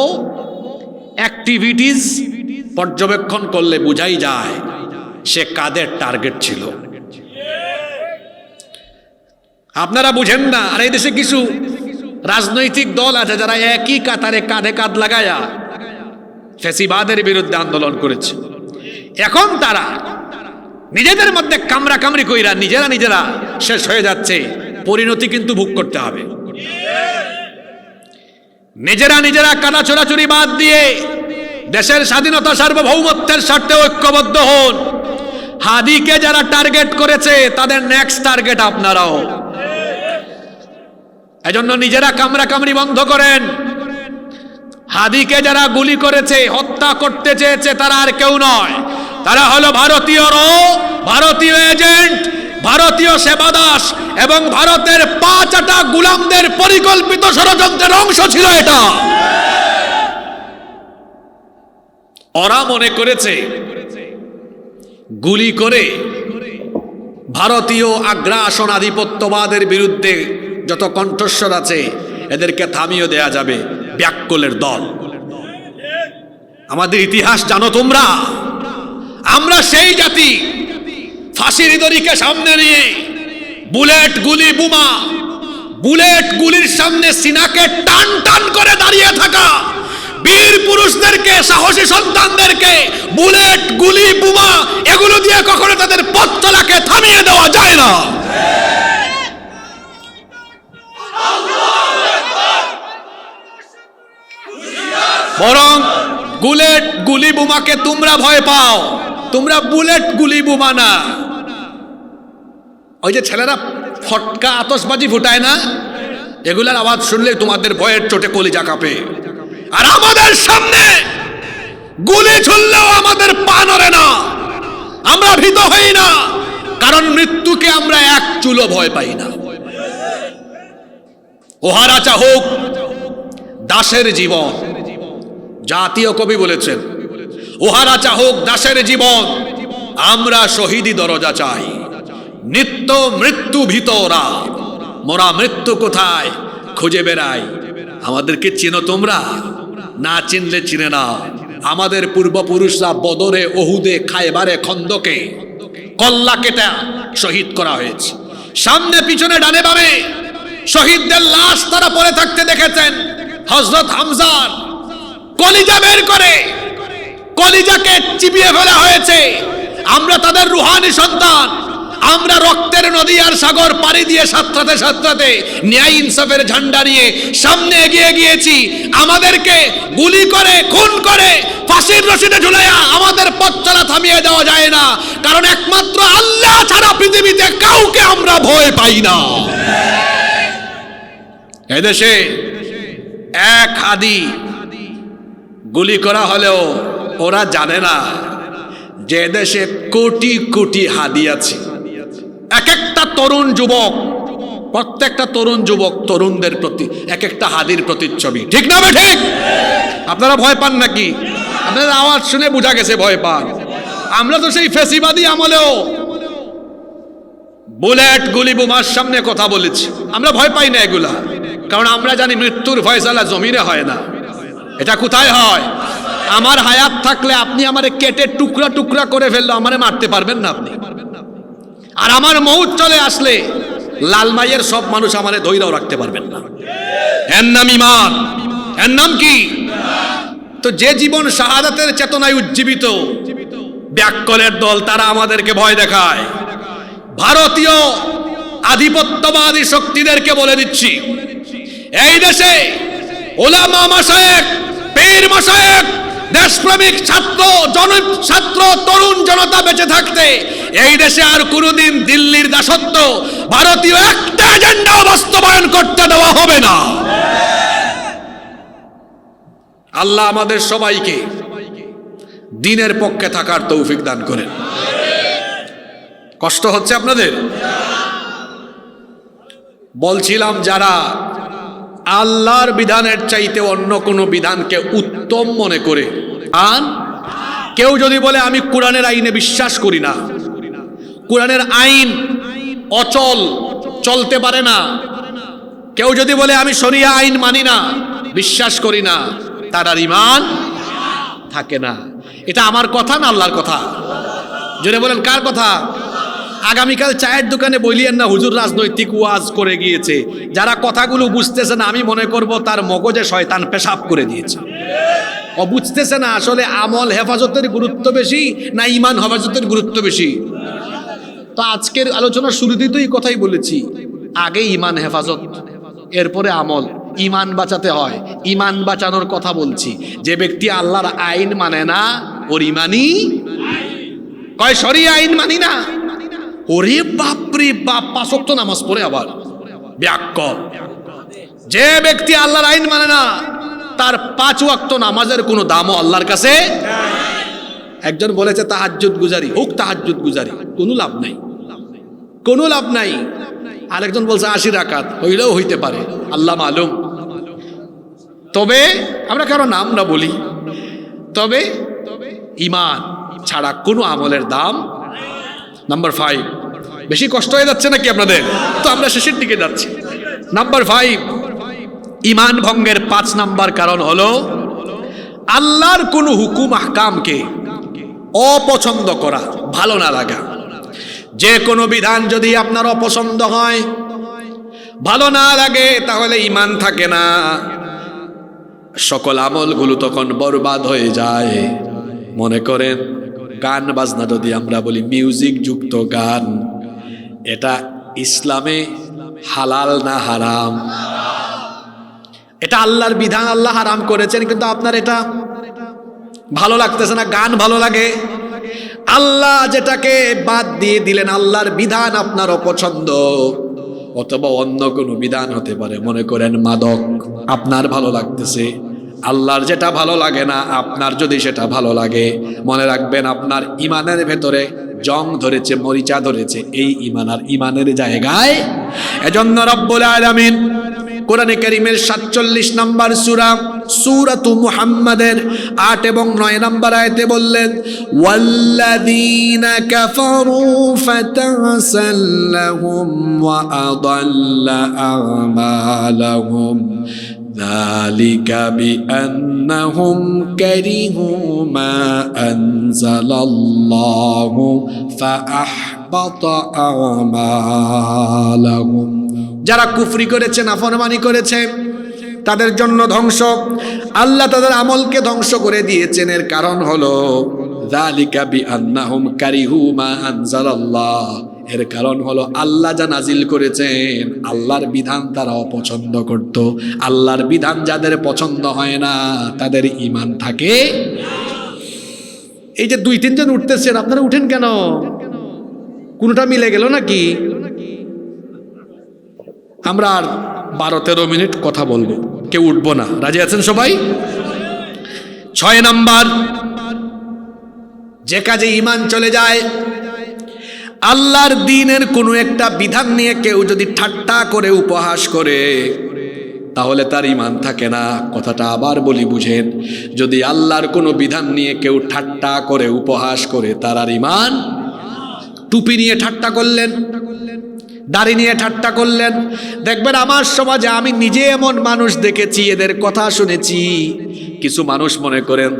অ্যাক্টিভিটিস পর্যবেক্ষণ করলে বোঝাই যায় সে কাদের টার্গেট ছিল। আপনারা বুঝেন না, আর এই দেশে কিছু রাজনৈতিক দল আছে যারা একই কাতারে কাঁধে কাঁধ লাগায়া ফ্যাসিবাদের বিরুদ্ধে আন্দোলন করেছে। এখন তারা নিজেদের মধ্যে কামড়াকামড়ি কইরা নিজেরা শেষ হয়ে যাচ্ছে। পরিণতি কিন্তু ভোগ করতে হবে। নিজেরা কাদা ছোড়াছুরি বাদ দিয়ে দেশের স্বাধীনতা সার্বভৌমত্বের স্বার্থে ঐক্যবদ্ধ হন। হাদিকে যারা টার্গেট করেছে তাদের নেক্সট টার্গেট আপনারাও। এজন্য নিজেরা কামড়াকামড়ি বন্ধ করেন। হাদিকে যারা গুলি করেছে, হত্যা করতে চেয়েছে, তারা আর কেউ নয়, তারা হলো ভারতীয় এজেন্ট, ভারতীয় সেবাদাস এবং ভারতের 5 গোলামদের পরিকল্পিত ষড়যন্ত্রের অংশ ছিল এটা। ওরা মনে করেছে গুলি করে ভারতীয় আগ্রাসন আধিপত্যবাদের বিরুদ্ধে যত কণ্ঠস্বর আছে এদেরকে থামিয়ে দেয়া যাবে। ব্যাককলের দল। আমাদের ইতিহাস জানো তোমরা, আমরা সেই জাতি, ফাঁসির দড়িকে সামনে নিয়ে বুলেট, গুলি, বোমা, বুলেট গুলির সামনে সিনাকে টান টান করে দাঁড়িয়ে থাকা, বীর পুরুষদেরকে, সাহসী সন্তানদেরকে বুলেট, গুলি, বোমা এগুলো দিয়ে কখনো তাদের পথ চলাকে থামিয়ে দেওয়া যায় না। বরং বুলেট, গুলি, বোমাকে তোমরা ভয় পাও, তোমরা বুলেট, গুলি, বোমা না। ওই যে ছেলেরা ফটকা, আতশবাজি ফুটায় না, এগুলার আওয়াজ শুনলে তোমাদের ভয়ের চোটে কলিজা কাঁপে। আর আমাদের সামনে গুলি ছুড়লেও আমাদের পা নড়ে না, আমরা ভীত হই না, কারণ মৃত্যুকে আমরা এক চুলো ভয় পাই না। ওহারা চাহুক দাসের জীবন, জাতীয় কবি বলেছেন, ওহারা চাহুক দাসের জীবন, আমরা শহীদি দরজা চাই। নিত্য মৃত্যু ভীতরা, মোরা মৃত্যু কোথায় খুঁজে বেড়াই। আমাদেরকে চিনো তোমরা? না চিনলে চিনে নাও। আমাদের পূর্বপুরুষরা বদরে, ওহুদে, খায়বারে, খন্দকে কল্লা কেটে শহীদ করা হয়েছে। সামনে পিছনে ডানে বামে শহীদদের লাশ তারা পড়ে থাকতে দেখেছেন। হযরত হামজার কলিজা বের করে কলিজাকে চিবিয়ে ফেলা হয়েছে। আমরা তাদের রুহানি সন্তান, আমরা রক্তের নদী আর সাগর পাড়ি দিয়ে সাতরাতে সাতরাতে ন্যায় ইনসাফের ঝান্ডা নিয়ে সামনে এগিয়ে গিয়েছি। আমাদেরকে গুলি করে, খুন করে, ফাঁসির রশিদে ঝুলাইয়া আমাদের পথ চলা থামিয়ে দেওয়া যায় না, কারণ একমাত্র আল্লাহ ছাড়া পৃথিবীতে কাউকে আমরা ভয় পাই না। এদেশে এক হাদি গুলি করা হলেও ওরা জানে না যে দেশে কোটি কোটি হাদি আছে। এক একটা তরুণ যুবক, প্রত্যেকটা তরুণ যুবক তরুণদের প্রতি এক একটা হাদির প্রতিচ্ছবি। ঠিক না বে ঠিক? আপনারা ভয় পান নাকি? আপনাদের আওয়াজ শুনে বোঝা গেছে ভয় পান। আমরা তো সেই ফেসিবাদী আমলেও বুলেট, গুলি, বোমার সামনে কথা বলেছি। আমরা ভয় পাই না এগুলা, কারণ আমরা জানি মৃত্যুর ফয়সালা জমিনে হয় না, এটা কোথায় হয়? আমার হায়াত থাকলে আপনি আমারে কেটে টুকরা টুকরা করে ফেললো, আমারে মারতে পারবেন না আপনি। আর আমার মউত চলে আসলে লালমাইয়ের সব মানুষ আমারে ধৈর্যও রাখতে পারবেন না। এর নাম ঈমান। এর নাম কি? তো যে জীবন শাহাদাতের চেতনায় উজ্জীবিত, ব্যাককলের দল তারা আমাদেরকে ভয় দেখায়। ভারতীয় আধিপত্যবাদী শক্তিদেরকে বলে দিচ্ছি, এই দেশে ওলামা মাশায়েখ, পীর মাশায়েখ, দেশপ্রেমিক ছাত্র তরুণ জনতা বেঁচে থাকতে এই দেশে আর কোনোদিন দিল্লির দাসত্ব, ভারতীয় একটা এজেন্ডা বাস্তবায়ন করতে দেওয়া হবে না। আল্লাহ আমাদের সবাইকে দ্বীনের পক্ষে থাকার তৌফিক দান করেন। কষ্ট হচ্ছে আপনাদের? বলছিলাম, যারা আল্লাহর বিধানের চাইতে অন্য কোনো বিধানকে উত্তম মনে করে, আর কেউ যদি বলে আমি কোরআনের আইনে বিশ্বাস করি না, কোরআনের আইন অচল, চলতে পারে না, কেউ যদি বলে আমি শরিয়া আইন মানি না, বিশ্বাস করি না, তার আর ঈমান থাকে না। এটা আমার কথা না আল্লাহর কথা? জোরে বলেন, কার কথা? আগামীকাল চায়ের দোকানে বলিয়েন না হুজুর রাজনৈতিক ওয়াজ করে গিয়েছে। যারা কথাগুলো বুঝতেছে না, আমি মনে করব তার মগজে শয়তান পেশাব করে দিয়েছে। ও বুঝতেছে না আসলে আমল হেফাজতের গুরুত্ব বেশি না ঈমান হেফাজতের গুরুত্ব বেশি। তো আজকের আলোচনার শুরুতেই তো এই কথাই বলেছি, আগে ঈমান হেফাজত, এরপরে আমল। ঈমান বাঁচাতে হয়, ঈমান বাঁচানোর কথা বলছি। যে ব্যক্তি আল্লাহর আইন মানে না, ওর ঈমানই কয় শরিয়া আইন মানি না, ওরে বাপরে বাপ, 5 ওয়াক্ত নামাজ পড়ে আবার ব্যাককল। যে ব্যক্তি আল্লাহর আইন মানে না, তার 5 ওয়াক্ত নামাজের কোনো দামও আল্লাহর কাছে। একজন বলেছে তাহাজ্জুদ গুজারি হোক, তাহাজ্জুদ গুজারি, কোনো লাভ নাই, কোনো লাভ নাই। আরেকজন বলছে 80 রাকাত, হইলেও হইতে পারে, আল্লাহ মালুম। তবে আমরা কারো নাম না বলি, তবে ঈমান ছাড়া কোনো আমলের দাম। নাম্বার 5, বেশি কষ্ট হয়ে যাচ্ছে নাকি আপনাদের? তো আমরা শেষের দিকে যাচ্ছি। নাম্বার 5, ঈমান ভঙ্গের 5 নাম্বার কারণ হলো আল্লাহর কোনো হুকুম আহকামকে অপছন্দ করা, ভালো না লাগা। যে কোনো বিধান যদি আপনার অপছন্দ হয়, ভালো না লাগে, তাহলে ঈমান থাকে না। সকল আমলগুলো তখন বরবাদ হয়ে যায়। মনে করেন গান বাজনা যদি আমরা বলি, মিউজিক যুক্ত গান, এটা ইসলামে হালাল না হারাম? এটা আল্লাহর বিধান, আল্লাহ হারাম করেছেন, কিন্তু আপনার এটা ভালো লাগতেছে না, গান ভালো লাগে। আল্লাহ যেটাকে বাদ দিয়ে দিলেন, আল্লাহর বিধান আপনার অপছন্দ, অথবা অন্য কোনো বিধান হতে পারে। মনে করেন মাদক আপনার ভালো লাগতেছে, আল্লাহর যেটা ভালো লাগে না, আপনার যদি সেটা ভালো লাগে, মনে রাখবেন আপনার ইমানের ভেতরে জং ধরেছে, মরিচা ধরেছে, এই ইমান আর ইমানের জায়গায়। এজন্য রব্বুল আলামিন কোরআনে কারীমের 47 নম্বর সূরা সূরাতু মুহাম্মাদের 8 এবং 9 নম্বর আয়াতে বললেন, ওয়াল্লাযীনা কাফারু ফাতাসাল্লাহুম ওয়া আদাল্লা আমালাহুম যালিকা বিআন্নাহুম কারিহু মা আনজালাল্লাহু ফাআহবাতা আমালাহুম। যারা কুফরি করেছে, নাফরমানি করেছে, তাদের জন্য ধ্বংস। আল্লাহ তাদের আমলকে ধ্বংস করে দিয়েছেন। এর কারণ হলো যালিকা বিআন্নাহুম কারিহু মা আনজালাল্লাহ, এর কারণ হলো আল্লাহ যা নাজিল করেছেন, আল্লাহর বিধান তারা অপছন্দ করত। আল্লাহর বিধান যাদের পছন্দ হয় না, তাদের ঈমান থাকে। এই যে 2-3 জন উঠতেছেন, আপনারা উঠেন কেন? কোনটা মিলে গেল নাকি? আমরা আর 12-13 মিনিট কথা বলবো, কেউ উঠবো না। রাজি আছেন সবাই? 6 নাম্বার, যে কাজে ঈমান চলে যায়, আল্লাহর দ্বীনের কোনো একটা বিধান নিয়ে কেউ যদি ঠাট্টা করে উপহাস করে, তাহলে তার ঈমান থাকে না। কথাটা আবার বলি, বুঝেন। যদি আল্লাহর কোনো বিধান নিয়ে কেউ ঠাট্টা করে উপহাস করে, তার আর ঈমান। টুপি নিয়ে ঠাট্টা করলেন, দাড়ি নিয়ে ঠাট্টা করলেন। দেখবেন আমার সমাজে আমি নিজে এমন মানুষ দেখেছি, এদের কথা শুনেছি। কিছু মানুষ মনে করেন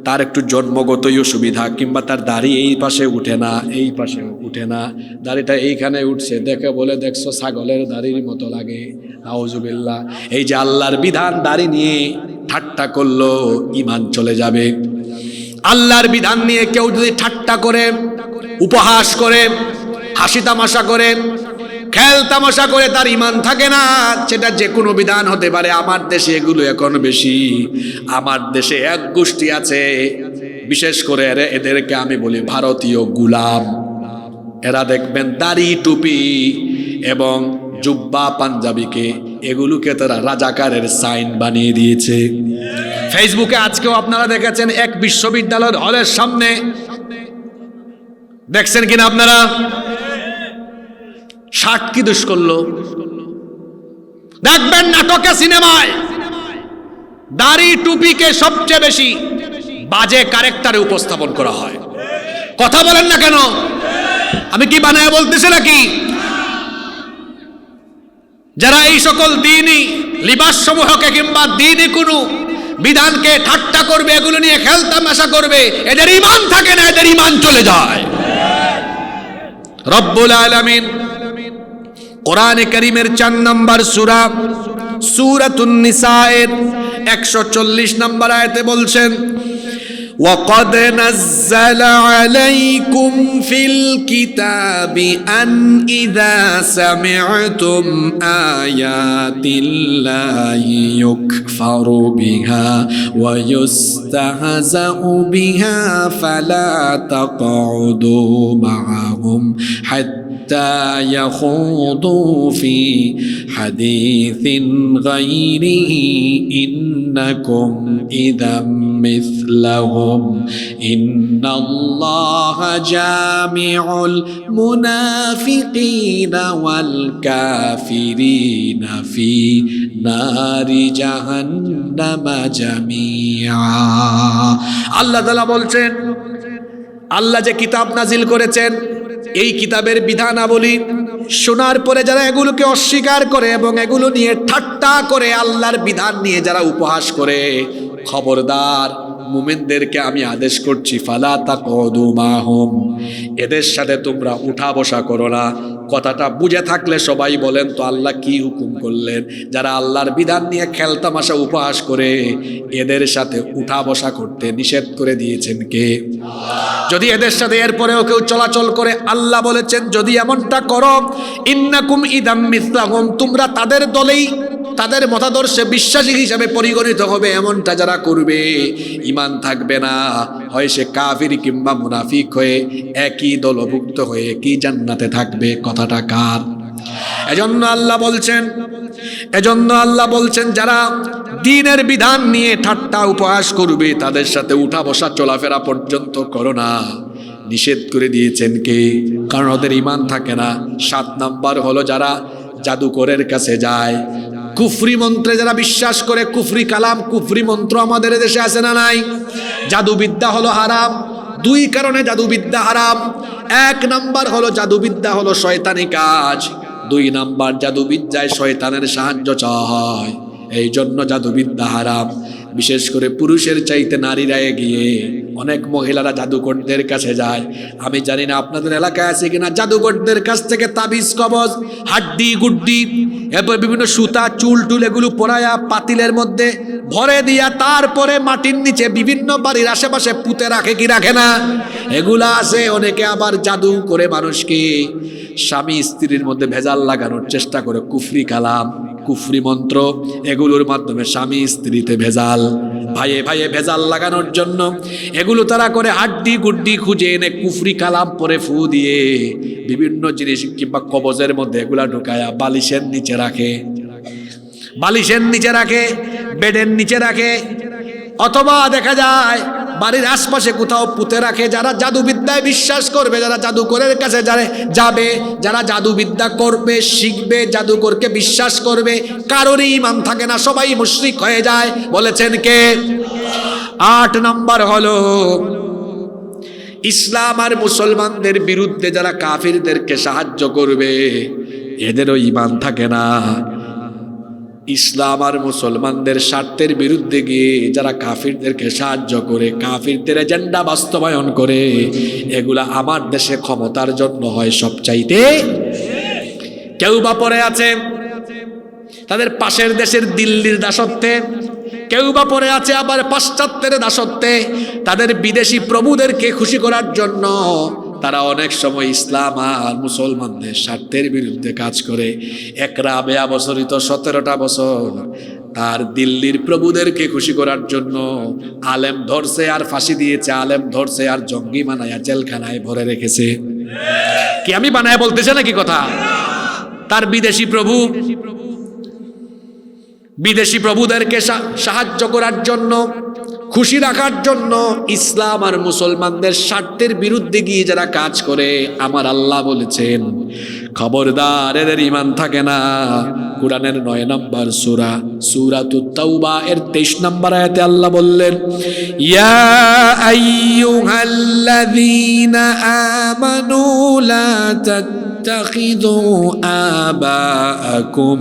তার একটু জন্মগতই অসুবিধা, কিংবা তার দাড়ি এই পাশে উঠে না, এই পাশে উঠে না, দাড়িটা এইখানে উঠছে, দেখে বলে, দেখছো ছাগলের দাড়ির মতো লাগে। নাউজুবিল্লাহ। এই যে আল্লাহর বিধান দাড়ি নিয়ে ঠাট্টা করলো, ঈমান চলে যাবে। আল্লাহর বিধান নিয়ে কেউ যদি ঠাট্টা করে, উপহাস করে, হাসি তামাশা করে, খেল তামাশা করে, তার ঈমান থাকে না। সেটা যে কোনো বিধান হতে পারে। আমার দেশে এগুলো এখন বেশি। আমার দেশে এক গোষ্ঠী আছে, বিশেষ করে এদেরকে আমি বলি ভারতীয় গোলাম। এরা দেখবেন দাড়ি, টুপি এবং জুব্বা, পাঞ্জাবিকে, এগুলোকে তারা রাজাকারের সাইন বানিয়ে দিয়েছে। ফেসবুকে আজকেও আপনারা দেখেছেন, এক বিশ্ববিদ্যালয়ের হলের সামনে, দেখছেন কিনা আপনারা, শার্ট কি দোষ করলো? দেখবেন নাটকে, সিনেমায় দাড়ি টুপিকে সবচেয়ে বেশি বাজে ক্যারেক্টারে উপস্থাপন করা হয়। কথা বলেন না কেন? আমি কি বানায় বলতেছি নাকি? যারা এই সকল দ্বীনি লিবাস সমূহকে কিংবা দ্বীনি কোনো বিধানকে ঠাট্টা করবে, এগুলো নিয়ে খেলতামাশা করবে, এদের ঈমান থাকে না, এদের ঈমান চলে যায়। রব্বুল আলামিন কোরআনে কারীমের 4 নম্বর সূরা সূরাতুন নিসায়ের 140 নম্বর আয়াতে বলছেন, وَقَدْ نَزَّلَ عَلَيْكُمْ فِي الْكِتَابِ أَنْ إِذَا سَمِعْتُمْ آيَاتِ اللَّهِ يُكْفَرُ بِهَا وَيُسْتَهْزَأُ بِهَا فَلَا تَقْعُدُوا مَعَهُمْ حَتَّى يَخُوضُوا فِي حَدِيثٍ غَيْرِهِ إِنَّكُمْ إِذًا مثلهم إن الله جامع المنافقين والكافرين في نار جهنم جميعا। আল্লাহ তাআলা বলছেন, আল্লাহ যে কিতাব নাজিল করেছেন, এই কিতাবের বিধানাবলী শোনার পরে যারা এগুলোকে অস্বীকার করে এবং এগুলো নিয়ে ঠাট্টা করে, আল্লাহর বিধান নিয়ে যারা উপহাস করে, খবরদার, মুমিনদেরকে আমি আদেশ করছি, ফালা তাকুদু মাহুম, এদের সাথে তোমরা উঠা বসা করো না, কথাটা বুঝে থাকলে সবাই বলেন তো আল্লাহ কি হুকুম করলেন? যারা আল্লাহর বিধান নিয়ে খেলতামাশা উপহাস করে এদের সাথে উঠা বসা করতে নিষেধ করে দিয়েছেন কে? যদি এদের সাথে এরপরেও কেউ চলাচল করে, আল্লাহ বলেছেন যদি এমনটা করো, ইন্নাকুম ইদাম মিসলাহুম, তোমরা তাদের দলেই, তাদের মতাদর্শে বিশ্বাসী হিসাবে পরিগণিত হবে। এমনটা যারা করবে ঈমান থাকবে না, হয় সে কাফির কিংবা মুনাফিক হয়ে একই দলভুক্ত হয়ে কি জান্নাতে থাকবে। কথাটা কার? এজন্য আল্লাহ বলছেন যারা দ্বীনের বিধান নিয়ে ঠাট্টা উপহাস করবে তাদের সাথে উঠা বসা চলাফেরা পর্যন্ত করো না, নিষেধ করে দিয়েছেন কে? কারণ ওদের ঈমান থাকে না। 7 নাম্বার হলো যারা জাদুকরের কাছে যায়, কুফরি মন্ত্রে যারা বিশ্বাস করে, কুফরি কালাম, কুফরি মন্ত্র আমাদের দেশে আছে না নাই? জাদুবিদ্যা হলো হারাম। 2 কারণে জাদুবিদ্যা হারাম। 1 নাম্বার হলো জাদুবিদ্যা হলো শয়তানি কাজ। 2 নাম্বার জাদুবিদ্যায় শয়তানের সাহায্য চাওয়া হয়, এই জন্য জাদুবিদ্যা হারাম। বিশেষ করে পুরুষের চাইতে নারীরা এগিয়ে, অনেক মহিলারা জাদুকরদের কাছে যায়। আমি জানি না আপনাদের এলাকায় আছে কিনা, জাদুকরদের কাছ থেকে তাবিজ কবজ, হাড্ডি গুড্ডি, এরপর বিভিন্ন সুতা, চুল টুল এগুলো পরায়া পাতিলের মধ্যে ভরে দিয়া তারপরে মাটির নিচে বিভিন্ন বাড়ির আশেপাশে পুঁতে রাখে কি রাখে না? এগুলা আছে। অনেকে আবার জাদু করে মানুষকে স্বামী স্ত্রীর মধ্যে ভেজাল লাগানোর চেষ্টা করে, কুফরি কালাম, কুফরি মন্ত্র, এগুলোর মাধ্যমে স্বামী স্ত্রীতে ভেজাল, ভাইয়ে ভাইয়ে ভেজাল লাগানোর জন্য এগুলো তারা করে। হাড্ডি গুড্ডি খুঁজে এনে কুফরি কালাম পরে ফু দিয়ে বিভিন্ন জিনিস কিংবা কবজের মধ্যে এগুলা ঢুকায়া বালিশের নিচে রাখে, বেডের নিচে রাখে, অথবা দেখা যায় বাড়ির আশপাশে কোথাও পুঁতে রাখে। যারা জাদুবিদ্যায় বিশ্বাস করবে, যারা জাদুকরের কাছে যাবে, যারা জাদুবিদ্যা করবে, শিখবে, জাদুকরকে বিশ্বাস করবে, কারোরই ঈমান থাকে না, সবাই মুশরিক হয়ে যায়। বলেছেন কে? 8 নাম্বার হলো ইসলাম আর মুসলমানদের বিরুদ্ধে যারা কাফিরদেরকে সাহায্য করবে, এদেরও ঈমান থাকে না। ইসলাম আর মুসলমানদের স্বার্থের বিরুদ্ধে গিয়ে যারা কাফিরদেরকে সাহায্য করে, কাফিরদের এজেন্ডা বাস্তবায়ন করে, এগুলা আমার দেশে ক্ষমতার জন্য হয় সবচাইতে। কেউ বা পড়ে আছে তাদের পাশের দেশের দিল্লির দাসত্বে, কেউ বা পড়ে আছে আবার পাশ্চাত্যের দাসত্বে। তাদের বিদেশি প্রভুদেরকে খুশি করার জন্য তারা অনেক সময় ইসলাম আর মুসলমানদের স্বার্থের বিরুদ্ধে কাজ করে। এক রাবেয়া বছরিত 17টা বছর তার দিল্লির প্রভুদেরকে খুশি করার জন্য আলেম ধরছে আর ফাঁসি দিয়েছে, আলেম ধরছে আর জঙ্গি বানায়া জেলখানায় ভরে রেখেছে। কি আমি বানায় বলতেছে নাকি কথা? তার বিদেশি প্রভুদেরকে সাহায্য করার জন্য, খুশি রাখার জন্য ইসলাম আর মুসলমানদের স্বার্থের বিরুদ্ধে গিয়ে যারা কাজ করে, আমার আল্লাহ বলেছেন খবরদার, এদের ঈমান থাকে না। কোরআনের 9 নম্বর সূরা সূরাতুত তাওবা এর 23 নম্বর আয়াতে আল্লাহ বললেন, ইয়া আইয়ুহাল্লাযীনা আমানু লা তাত্তাখিযু আবাআকুম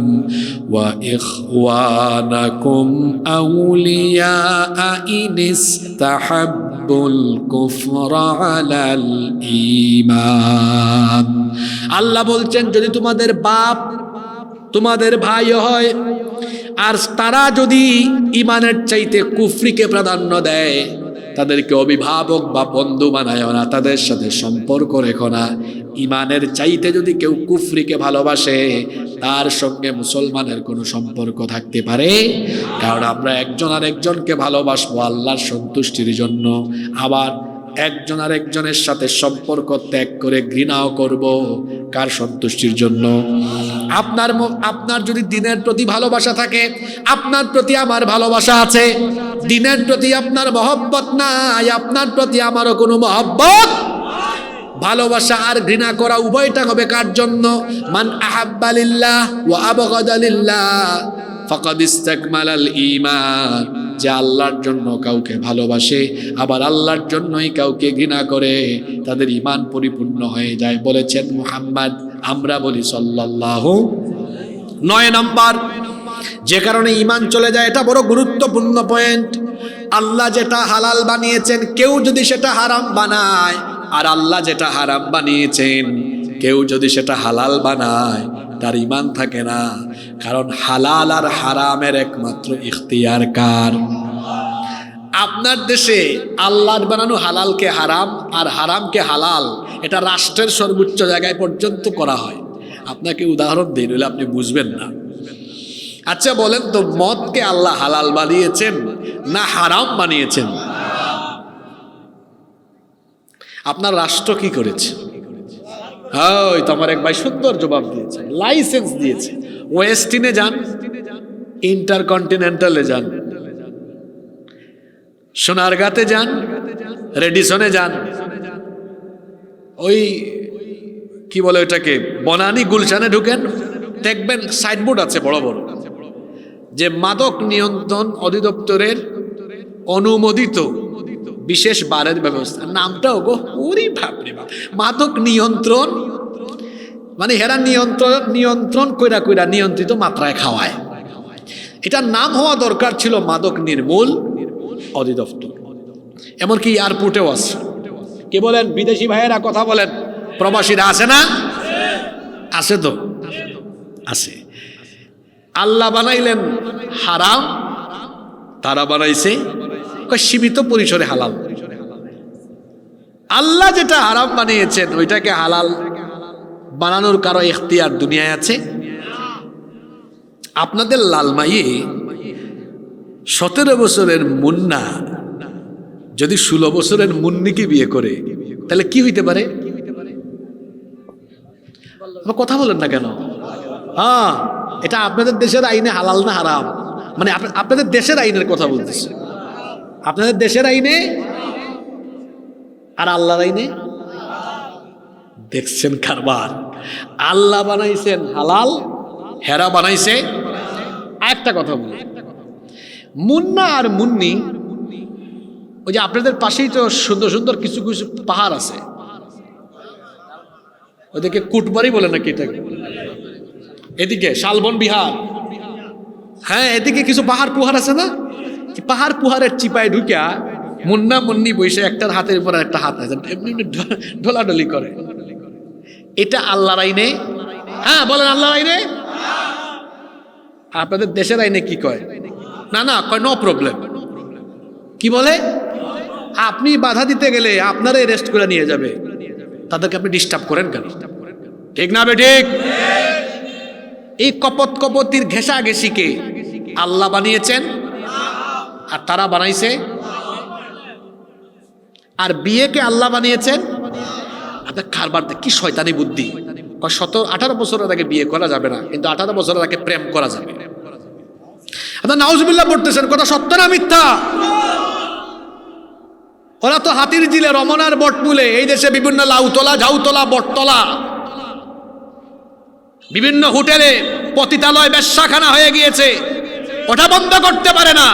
ওয়া ইখওয়ানাকুম আউলিয়া ইন ইসতাহাব্বুল কুফরা আলাল ঈমান। আল্লাহ বলছেন যদি তোমাদের বাপ তোমাদের ভাই হয় আর তারা যদি ঈমানের চাইতে কুফরিকে প্রাধান্য দেয়, তাদেরকে অভিভাবক বা বন্ধু বানায় না, তাদের সাথে সম্পর্ক রেখো না। ঈমানের চাইতে যদি কেউ কুফরিকে ভালোবাসে, তার সঙ্গে মুসলমানের কোনো সম্পর্ক থাকতে পারে? কারণ আমরা একজন আরেকজনকে ভালোবাসবো আল্লাহর সন্তুষ্টির জন্য, আবার একজন আরেকজনের সাথে সম্পর্ক ত্যাগ করে ঘৃণাও করব কার সন্তুষ্টির জন্য? আপনার যদি দ্বীনের প্রতি ভালোবাসা থাকে, আপনার প্রতি আমার ভালোবাসা আছে, দ্বীনের প্রতি আপনার মহব্বত নাই, আপনার প্রতি আমারও কোনো মহব্বত, ভালোবাসা আর ঘৃণা করা উভয়টা হবে কার জন্য? মান আহাব্বা লিল্লাহ ওয়া আবগাদা লিল্লাহ ফাকাদ ইসতাকমালাল ঈমান। যে আল্লাহর জন্য কাউকে ভালোবাসে আবার আল্লাহর জন্যই কাউকে ঘৃণা করে, তাদের ঈমান পরিপূর্ণ হয়ে যায়। বলেছেন মুহাম্মদ, আমরা বলি সাল্লাল্লাহু। 9 নাম্বার যে কারণে ঈমান চলে যায়, এটা বড় গুরুত্বপূর্ণ পয়েন্ট। আল্লাহ যেটা হালাল বানিয়েছেন কেউ যদি সেটা হারাম বানায়, আর আল্লাহ যেটা হারাম বানিয়েছেন কেউ যদি সেটা হালাল বানায় তার ঈমান থাকে না, কারণ হালাল আর হারামের একমাত্র ইখতিয়ার কার? আপনার দেশে আল্লাহর বানানো হালালকে হারাম আর হারামকে হালাল, এটা রাষ্ট্রের সর্বোচ্চ জায়গায় পর্যন্ত করা হয়। আপনাকে উদাহরণ দিই, নইলে আপনি বুঝবেন না। আচ্ছা বলেন তো, মদকে আল্লাহ হালাল বানিয়েছেন না হারাম বানিয়েছেন? আপনার রাষ্ট্র কি করেছে? ওই তো আমার এক ভাই সুন্দর জবাব দিয়েছে, লাইসেন্স দিয়েছে। ওয়েস্টিনে যান, ইন্টারকন্টিনেন্টালে যান, সোনারগাঁতে যান, রেডিসনে যান, ওই কি বলে ওটাকে বনানী গুলশানে ঢুকেন, দেখবেন সাইনবোর্ড আছে বড় বড়, যে মাদক নিয়ন্ত্রণ অধিদপ্তরের অনুমোদিত বিশেষ বারের ব্যবস্থা। নামটাও গো, ওরে বাপরে বাপ, মাদক নিয়ন্ত্রণ, মানে হেরা নিয়ন্ত্রণ কইরা কইরা নিয়ন্ত্রিত মাত্রায় খাওয়ায়। এটার নাম হওয়া দরকার ছিল মাদক নির্মূল অধিদপ্তর। এমনকি এয়ারপোর্টেও আছে। কি বলেন বিদেশি ভাইয়েরা, কথা বলেন, প্রবাসীরা আছে না? আছে তো, আছে। আল্লাহ বানাইলেন হারাম, তারা বানাইছে সীমিত পরিসরে হালাল। আল্লাহ যেটা হারাম বানিয়েছেন ওইটাকে হালাল বানানোর কারো ইখতিয়ার দুনিয়ায় আছে? আপনাদের লালমাইয়ে 17 বছরের মুন্না যদি 16 বছরের মুন্নিকে বিয়ে করে, তাহলে কি হইতে পারে? কথা বলেন না কেন? হ্যাঁ, এটা আপনাদের দেশের আইনে হালাল না হারাম? মানে আপনাদের দেশের আইনের কথা বলতেছে, আপনাদের দেশের আইনে আর আল্লাহর আইনে। দেখছেন কারবার? আল্লাহ বানাইছেন হালাল, হেরা বানাইছে। একটা কথা বলি, মুন্না আর মুন্নি, ওই যে আপনাদের পাশেই তো সুন্দর সুন্দর কিছু কিছু পাহাড় আছে, ওদেরকে কুটবাড়ি বলে নাকি এটাকে? এদিকে শালবন বিহার, হ্যাঁ, এদিকে কিছু পাহাড় পুহার আছে না? পাহাড় পুহারের চিপায় ঢুকিয়া মুন্না মুন্নি বসে একটার হাতের উপর একটা হাত আছে, এমনি ঢোলাঢলি করে। এটা আল্লাহর আইনে? হ্যাঁ বলেন, আল্লাহর আইনে। আপনাদের দেশের আইনে কি কয়? না না, কয় নো প্রবলেম। কি বলে? আপনি বাধা দিতে গেলে আপনারা অ্যারেস্ট করে নিয়ে যাবে, তাদেরকে আপনি ডিস্টার্ব করেন কেন? ঠিক না বে ঠিক? এই কপত কপতির ঘেঁষা ঘেঁষিকে আল্লাহ বানিয়েছেন আর তারা বানাইছে। আর বিয়েকে আল্লাহ বানিয়েছেন। আপনার কারবার কি শয়তানি বুদ্ধি! 17-18 বছরের আগে বিয়ে করা যাবে না, কিন্তু 18 বছরের আগে প্রেম করা যাবে। আপনার নাউজুবিল্লাহ পড়তেছেন, কথা সত্য না মিথ্যা? ওরা তো হাতির জিলে, রমনার বটমূলে, এই দেশে বিভিন্ন লাউতলা, ঝাউতলা, বটতলা, বিভিন্ন হোটেলে পতিতালয়, বেশ্যাখানা হয়ে গিয়েছে। ওটা বন্ধ করতে পারে না,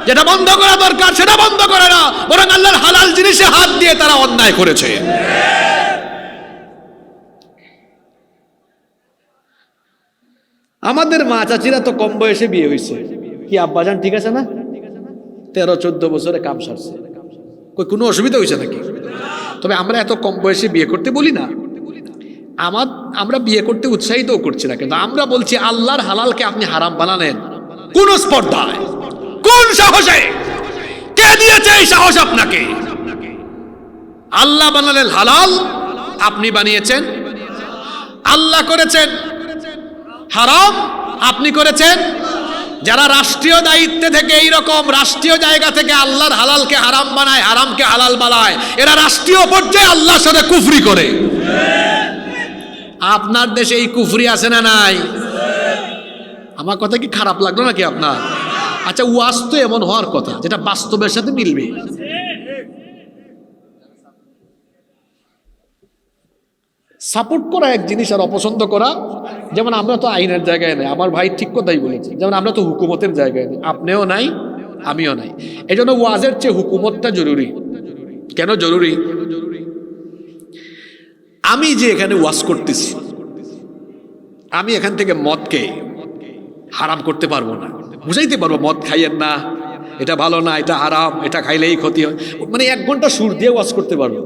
যেটা বন্ধ করা দরকার সেটা বন্ধ করে না, বরং আল্লাহর হালাল জিনিসে হাত দিয়ে তারা অন্যায় করেছে। আমাদের মা চাচিরা তো কম বয়সে বিয়ে হয়েছে। কি আব্বাজান ঠিক আছে না? 13-14 বছরে কাম সারছে, কোনো অসুবিধা হয়েছে নাকি? তবে আমরা এত কম বয়সে বিয়ে করতে বলি না, আমরা বিয়ে করতে উৎসাহিতও করছি না, কিন্তু আমরা বলছি আল্লাহর হালালকে আপনি হারাম বানালেন কোন স্পর্ধায়, কোন সাহসে? কে দিয়েছে এই সাহস আপনাকে? আল্লাহ বানালেন হালাল, আপনি বানিয়েছেন। আল্লাহ করেছেন হারাম, আপনি করেছেন। যারা রাষ্ট্রীয় দায়িত্বে থেকে এইরকম রাষ্ট্রীয় জায়গা থেকে আল্লাহর হালালকে হারাম বানায়, হারামকে হালাল বানায়, এরা রাষ্ট্রীয় পর্যায়ে আল্লাহর সাথে কুফরি করে। আপনার দেশে এই কুফরি আছে না নাই? আমার কথা কি খারাপ লাগলো নাকি আপনার? আচ্ছা, ওয়াজ তো এমন হওয়ার কথা যেটা বাস্তবের সাথে মিলবে। সাপোর্ট করা এক জিনিস, আর অপছন্দ করা, যেমন আমরা তো আইনের জায়গায় নেই। আমার ভাই ঠিক কথাই বলেছে, যেমন আমরা তো হুকুমতের জায়গায় নেই, আপনিও নাই, আমিও নাই। এই জন্য ওয়াজের চেয়ে হুকুমতটা জরুরি। কেন জরুরি? আমি যে এখানে ওয়াজ করতেছি, আমি এখান থেকে মদকে হারাম করতে পারবো না, বুঝাইতে পারবো মদ খাইয়েন না, এটা ভালো না, এটা হারাম, এটা খাইলেই ক্ষতি হয়, মানে 1 ঘন্টা সুর দিয়ে ওয়াজ করতে পারবো।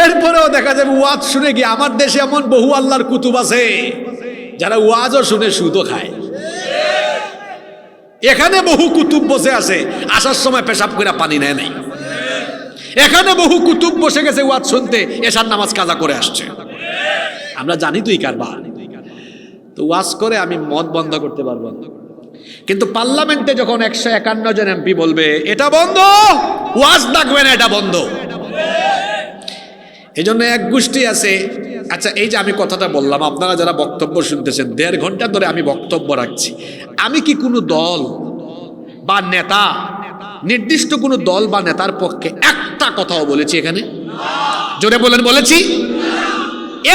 এরপরেও দেখা যাবে ওয়াজ শুনে গিয়ে, আমার দেশে এমন বহু আল্লাহর কুতুব আছে যারা ওয়াজও শুনে সুদও খায়। এখানে বহু কুতুব বসে আছে, আসার সময় পেশাব করে পানি নেয় নাই। এখানে বহু কুতুব বসে গেছে ওয়াজ শুনতে, এশার নামাজ কাজা করে আসছে। আমরা জানি তুই কারবার। তো ওয়াজ করে আমি মদ বন্ধ করতে পারবো না, কিন্তু পার্লামেন্টে যখন 151 জন এমপি বলবে এটা বন্ধ, ওয়াজ ডাকবে না, এটা বন্ধ। এই জন্য এক গোষ্ঠী আছে। আচ্ছা, এই যে আমি কথাটা বললাম, আপনারা যারা বক্তব্য শুনতেছেন, 1.5 ঘন্টা ধরে আমি বক্তব্য রাখছি। আমি কি কোনো দল বা নেতা, নির্দিষ্ট কোনো দল বা নেতার পক্ষে একটা কথাও বলেছি এখানে? জোরে বলেন, বলেছি?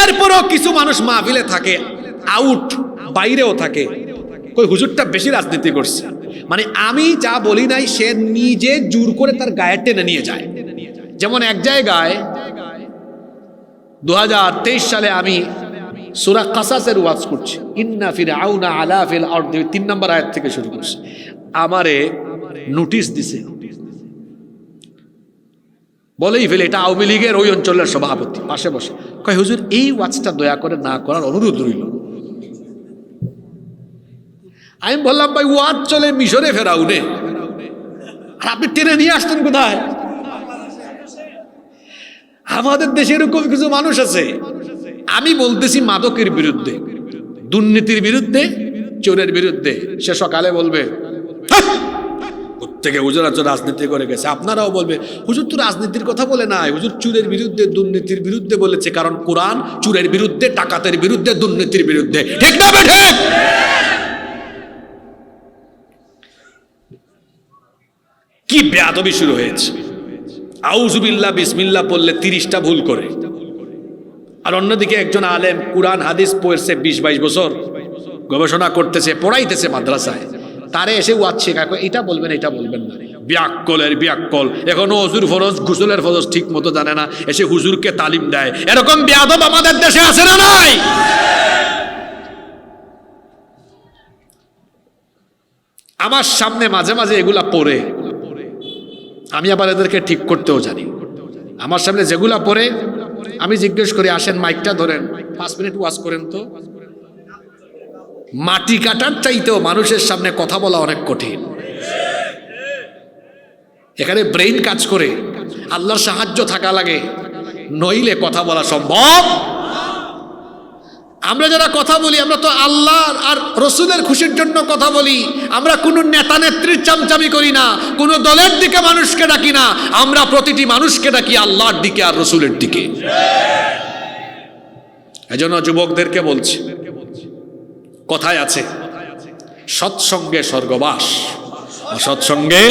এরপরও কিছু মানুষ মাহফিলে থাকে, আউট বাইরেও থাকে, কই হুজুরটা বেশি রাজনীতি করছে। মানে আমি যা বলি নাই সে নিজে জোর করে তার গায়ে টেনে নিয়ে যায়। যেমন এক জায়গায় 2023 সালে আমি সূরা কাসাসের ওয়াজ করছি, ইন্না ফিরআউনা আলা ফিল আরদি, 3 নম্বর আয়াত থেকে শুরু করছি। আমারে নোটিশ দিছে, বলেই ফেলে এটা আওয়ামী লীগের ওই অঞ্চলের সভাপতি পাশে বসে, কয় হুজুর এই ওয়াজটা দয়া করে না করার অনুরোধ রইল। আমি বললাম ভাই ওয়াজ চলে মিশরে, ফেরাউনে, আর আপনি টেনে নিয়ে আসতেন কোথায়? আমাদের দেশে এরকম কিছু মানুষ আছে। আমি বলতেছি মাদকের বিরুদ্ধে, দুর্নীতির বিরুদ্ধে, চোরের বিরুদ্ধে। সে সকালে বলবে থেকে হুজুর আজ রাজনীতি করে গেছে। আপনারাও বলবে হুজুর তো রাজনীতির কথা বলে নাই, হুজুর চুরের বিরুদ্ধে, দুর্নীতির বিরুদ্ধে বলেছে, কারণ কোরআন চুরের বিরুদ্ধে, ডাকাতের বিরুদ্ধে, দুর্নীতির বিরুদ্ধে। ঠিক না বেঠে? কি বেয়াদবি শুরু হয়েছে। আউযুবিল্লাহ বিসমিল্লাহ বললে 30টা ভুল করে, আর অন্যদিকে একজন আলেম কুরআন হাদিস পড়ছে 20-22 বছর, গবেষণা করতেছে, পড়াইতেছে মাদ্রাসায়, তারে এসে ওয়াজ শেখায়, এটা বলবেন এটা বলবেন না, বিয়াক্কলের বিয়াক্কল, এখনো ওযুর ফরজ গোসলের ফরজ ঠিক মতো জানে না, এসে হুজুরকে তালিম দেয়। এরকম বেয়াদব আমাদের দেশে আছে না নাই? আমার সামনে মাঝে মাঝে এগুলা পড়ে, আমি আবার এদেরকে ঠিক করতেও জানি। আমার সামনে যেগুলা পড়ে আমি জিজ্ঞেস করি, আসেন মাইকটা ধরেন, 5 মিনিট ওয়াজ করেন তো। মাটি কাটার চাইতেও মানুষের সামনে কথা বলা অনেক কঠিন। এখানে ব্রেইন কাজ করে, আল্লাহর সাহায্য থাকা লাগে, নইলে কথা বলা সম্ভব। আমরা যারা কথা বলি, আমরা তো আল্লাহ আর রসুলের খুশির জন্য কথা বলি। আমরা কোনো নেতা নেত্রীর চামচামি করি না, কোনো দলের দিকে মানুষকে ডাকি না, আমরা প্রতিটি মানুষকে ডাকি আল্লাহর দিকে আর রসুলের দিকে। এজন্য যুবকদেরকে বলছি, কথায় আছে সৎসঙ্গে স্বর্গবাস, অসৎসঙ্গে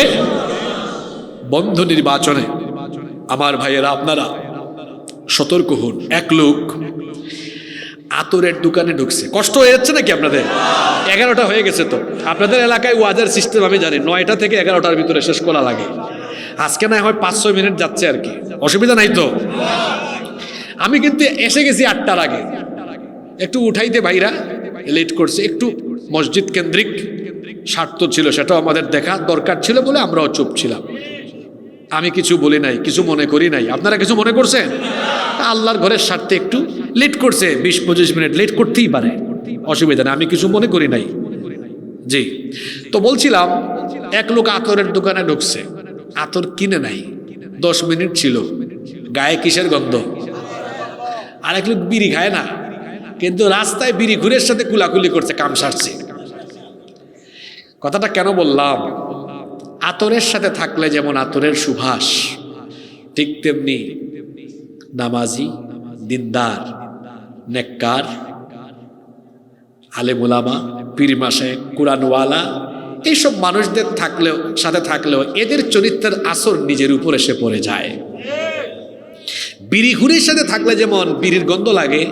বন্ধু নির্বাচনে। আমার ভাইয়েরা, আপনারা সতর্ক হন। এক লোক আতরের দোকানে ঢুকছে। কষ্ট হয়ে যাচ্ছে নাকি আপনাদের? 11টা হয়ে গেছে তো। আপনাদের এলাকায় ওয়াজের সিস্টেম আমি জানি, 9টা থেকে 11টার ভিতরে শেষ করা লাগে। আজকে না হয় 5-6 মিনিট যাচ্ছে আর কি, অসুবিধা নাই তো। আমি কিন্তু এসে গেছি 8টার আগে, একটু উঠাইতে ভাইরা লেট করছে, একটু মসজিদ কেন্দ্রিক স্বার্থ ছিল, সেটাও আমাদের দেখা দরকার ছিল বলে আমরাও চুপ ছিলাম। আমি কিছু বলি নাই, কিছু মনে করি নাই। আপনারা কিছু মনে করছেন? আল্লাহর ঘরের স্বার্থে একটু লেট করছে, 20-25 মিনিট লেট করতেই পারে, অসুবিধা নেই, আমি কিছু মনে করি নাই। জি, তো বলছিলাম, এক লোক আতরের দোকানে ঢুকছে, আতর কিনে নাই, 10 মিনিট ছিল, গায়ে কিসের গন্ধ। আর এক লোক বিড়ি খায় না, কিন্তু রাস্তায় বিড়ি ঘুরের সাথে কুলাকুলি করছে, কাম সারছে। কথাটা কেন বললাম? আতরের সাথে থাকলে যেমন আতরের সুবাস, ঠিক তেমনি নামাজি, দিনদার, নেককার, আলেম ওলামা, পীর মাশায়েখ, কুরআনওয়ালা, এইসব মানুষদের থাকলেও, সাথে থাকলেও এদের চরিত্রের আসর নিজের উপর এসে পড়ে যায়। বিড়ি ঘুরের সাথে থাকলে যেমন বিড়ির গন্ধ লাগে,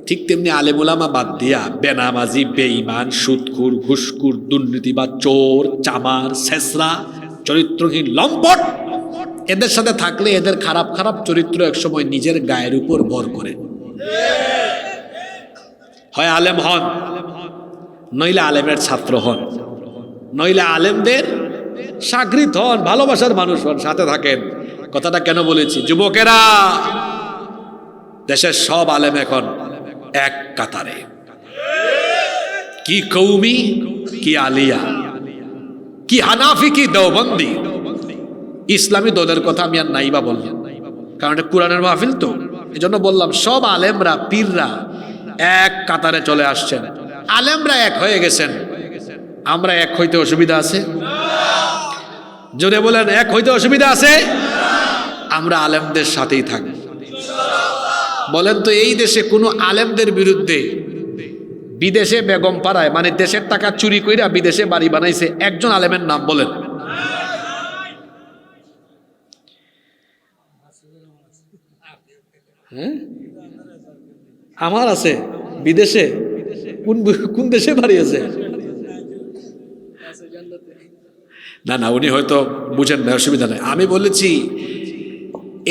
ঠিক তেমনি আলেম ওলামা বাদ দিয়া বেনামাজি, বেঈমান, সুদখোর, ঘুষখোর, দুর্নীতিবাজ, চোর, চামার, ছেসরা, চরিত্রহীন, লম্পট, এদের সাথে থাকলে এদের খারাপ খারাপ চরিত্র একসময় নিজের গায়ের উপর ভর করে। হয় আলেম হন, নইলে আলেমের ছাত্র হন, নইলে আলেমদের শাগরিদ হন, ভালোবাসার মানুষ হন, সাথে থাকেন। কথাটা কেন বলেছি? যুবকেরা, দেশের সব আলেম এখন এক কাতারে, কি কৌমি, কি আলিয়া, কি হানাফি, কি দেওবন্দি। ইসলামী দলের কথা আমি আর নাইবা বললাম, কারণ এটা কোরআনের মাহফিল তো, এই জন্য বললাম সব আলেমরা, পীররা এক কাতারে চলে আসছেন। আলেমরা এক হয়ে গেছেন, আমরা এক হইতে অসুবিধা আছে? জোরে বলেন, এক হইতে অসুবিধা আছে? আমরা আলেমদের সাথেই থাকব। বলেন তো, এই দেশে কোনো আলেমদের বিরুদ্ধে বিদেশে বেগম পাড়ায়, মানে দেশের টাকা চুরি কইরা বিদেশে বাড়ি বানাইছে, একজন আলেমের নাম বলেন? হ্যাঁ, আমার আছে বিদেশে। কোন কোন দেশে বাড়ি আছে? না না, উনি হয়তো বুঝেন না, অসুবিধা নাই। আমি বলেছি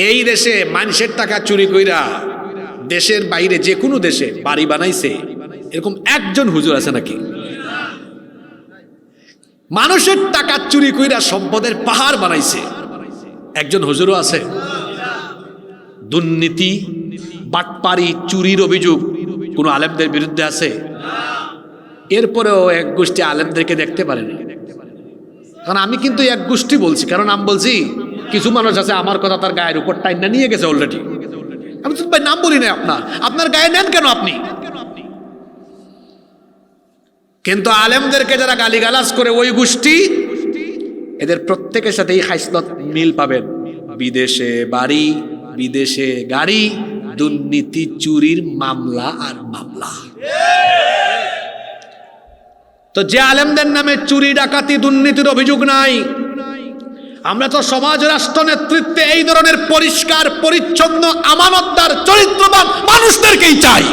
এই দেশে মানুষের টাকা চুরি কইরা দেশের বাইরে যে কোনো দেশে বাড়ি বানাইছে, এরকম একজন হুজুর আছে নাকি? মানুষের টাকা চুরি কইরা সম্পদের পাহাড় বানাইছে, একজন হুজুরও আছে? দুর্নীতি, বাটপারি, চুরির অভিযোগ কোন আলেমদের বিরুদ্ধে আছে? এরপরেও এক গোষ্ঠী আলেমদেরকে দেখতে পারেনি। কারণ আমি কিন্তু এক গোষ্ঠী বলছি, কারণ আমি বলছি কিছু মানুষ আছে আমার কথা তার গায়ের উপর টাইনা নিয়ে গেছে অলরেডি। আমি তো ভাই নাম বলি না, আপনার গায়ে নেন কেন আপনি? কিন্তু আলেমদেরকে যারা গালিগালাজ করে ওই গোষ্ঠী, এদের প্রত্যেকের সাথে এই খাসলত মিল পাবেন। বিদেশে বাড়ি, বিদেশে গাড়ি, দুর্নীতি, চুরির মামলা আর মামলা। তো যে আলেমদের নামে চুরি, ডাকাতি, দুর্নীতির অভিযোগ নাই, আমরা তো সমাজ রাষ্ট্র নেতৃত্বে এই ধরনের পরিষ্কার পরিচ্ছন্ন আমানতদার চরিত্রবান মানুষদেরকেই চাই।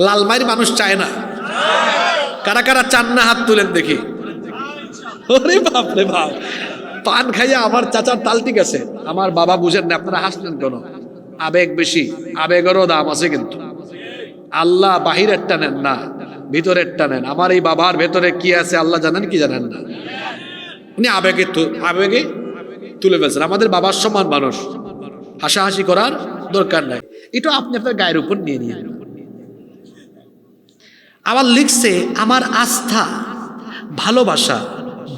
লালমাইর মানুষ চায় না। কারা কারা চান না হাত তুলেন দেখি। ওরে বাপ রে বাপ, পান খাইয়া আমার চাচার তাল ঠিক আছে, আমার বাবা বুঝেন না। আপনারা হাসলেন কেন? আবেগ বেশি, আবেগেরও দাম আছে কিন্তু। আল্লাহ বাহিরেরটা নেন না, ভিতরেরটা নেন। আমার এই বাবার ভেতরে কি আছে আল্লাহ জানেন কি জানেন না? উনি আবেগে তুলে ফেলছেন। আমাদের বাবার সমান মানুষ, হাসাহাসি করার দরকার নাই। এটা আপনি আপনার গায়ের উপর নিয়ে নিয়ে। আবার লিখছে, আমার আস্থা, ভালোবাসা,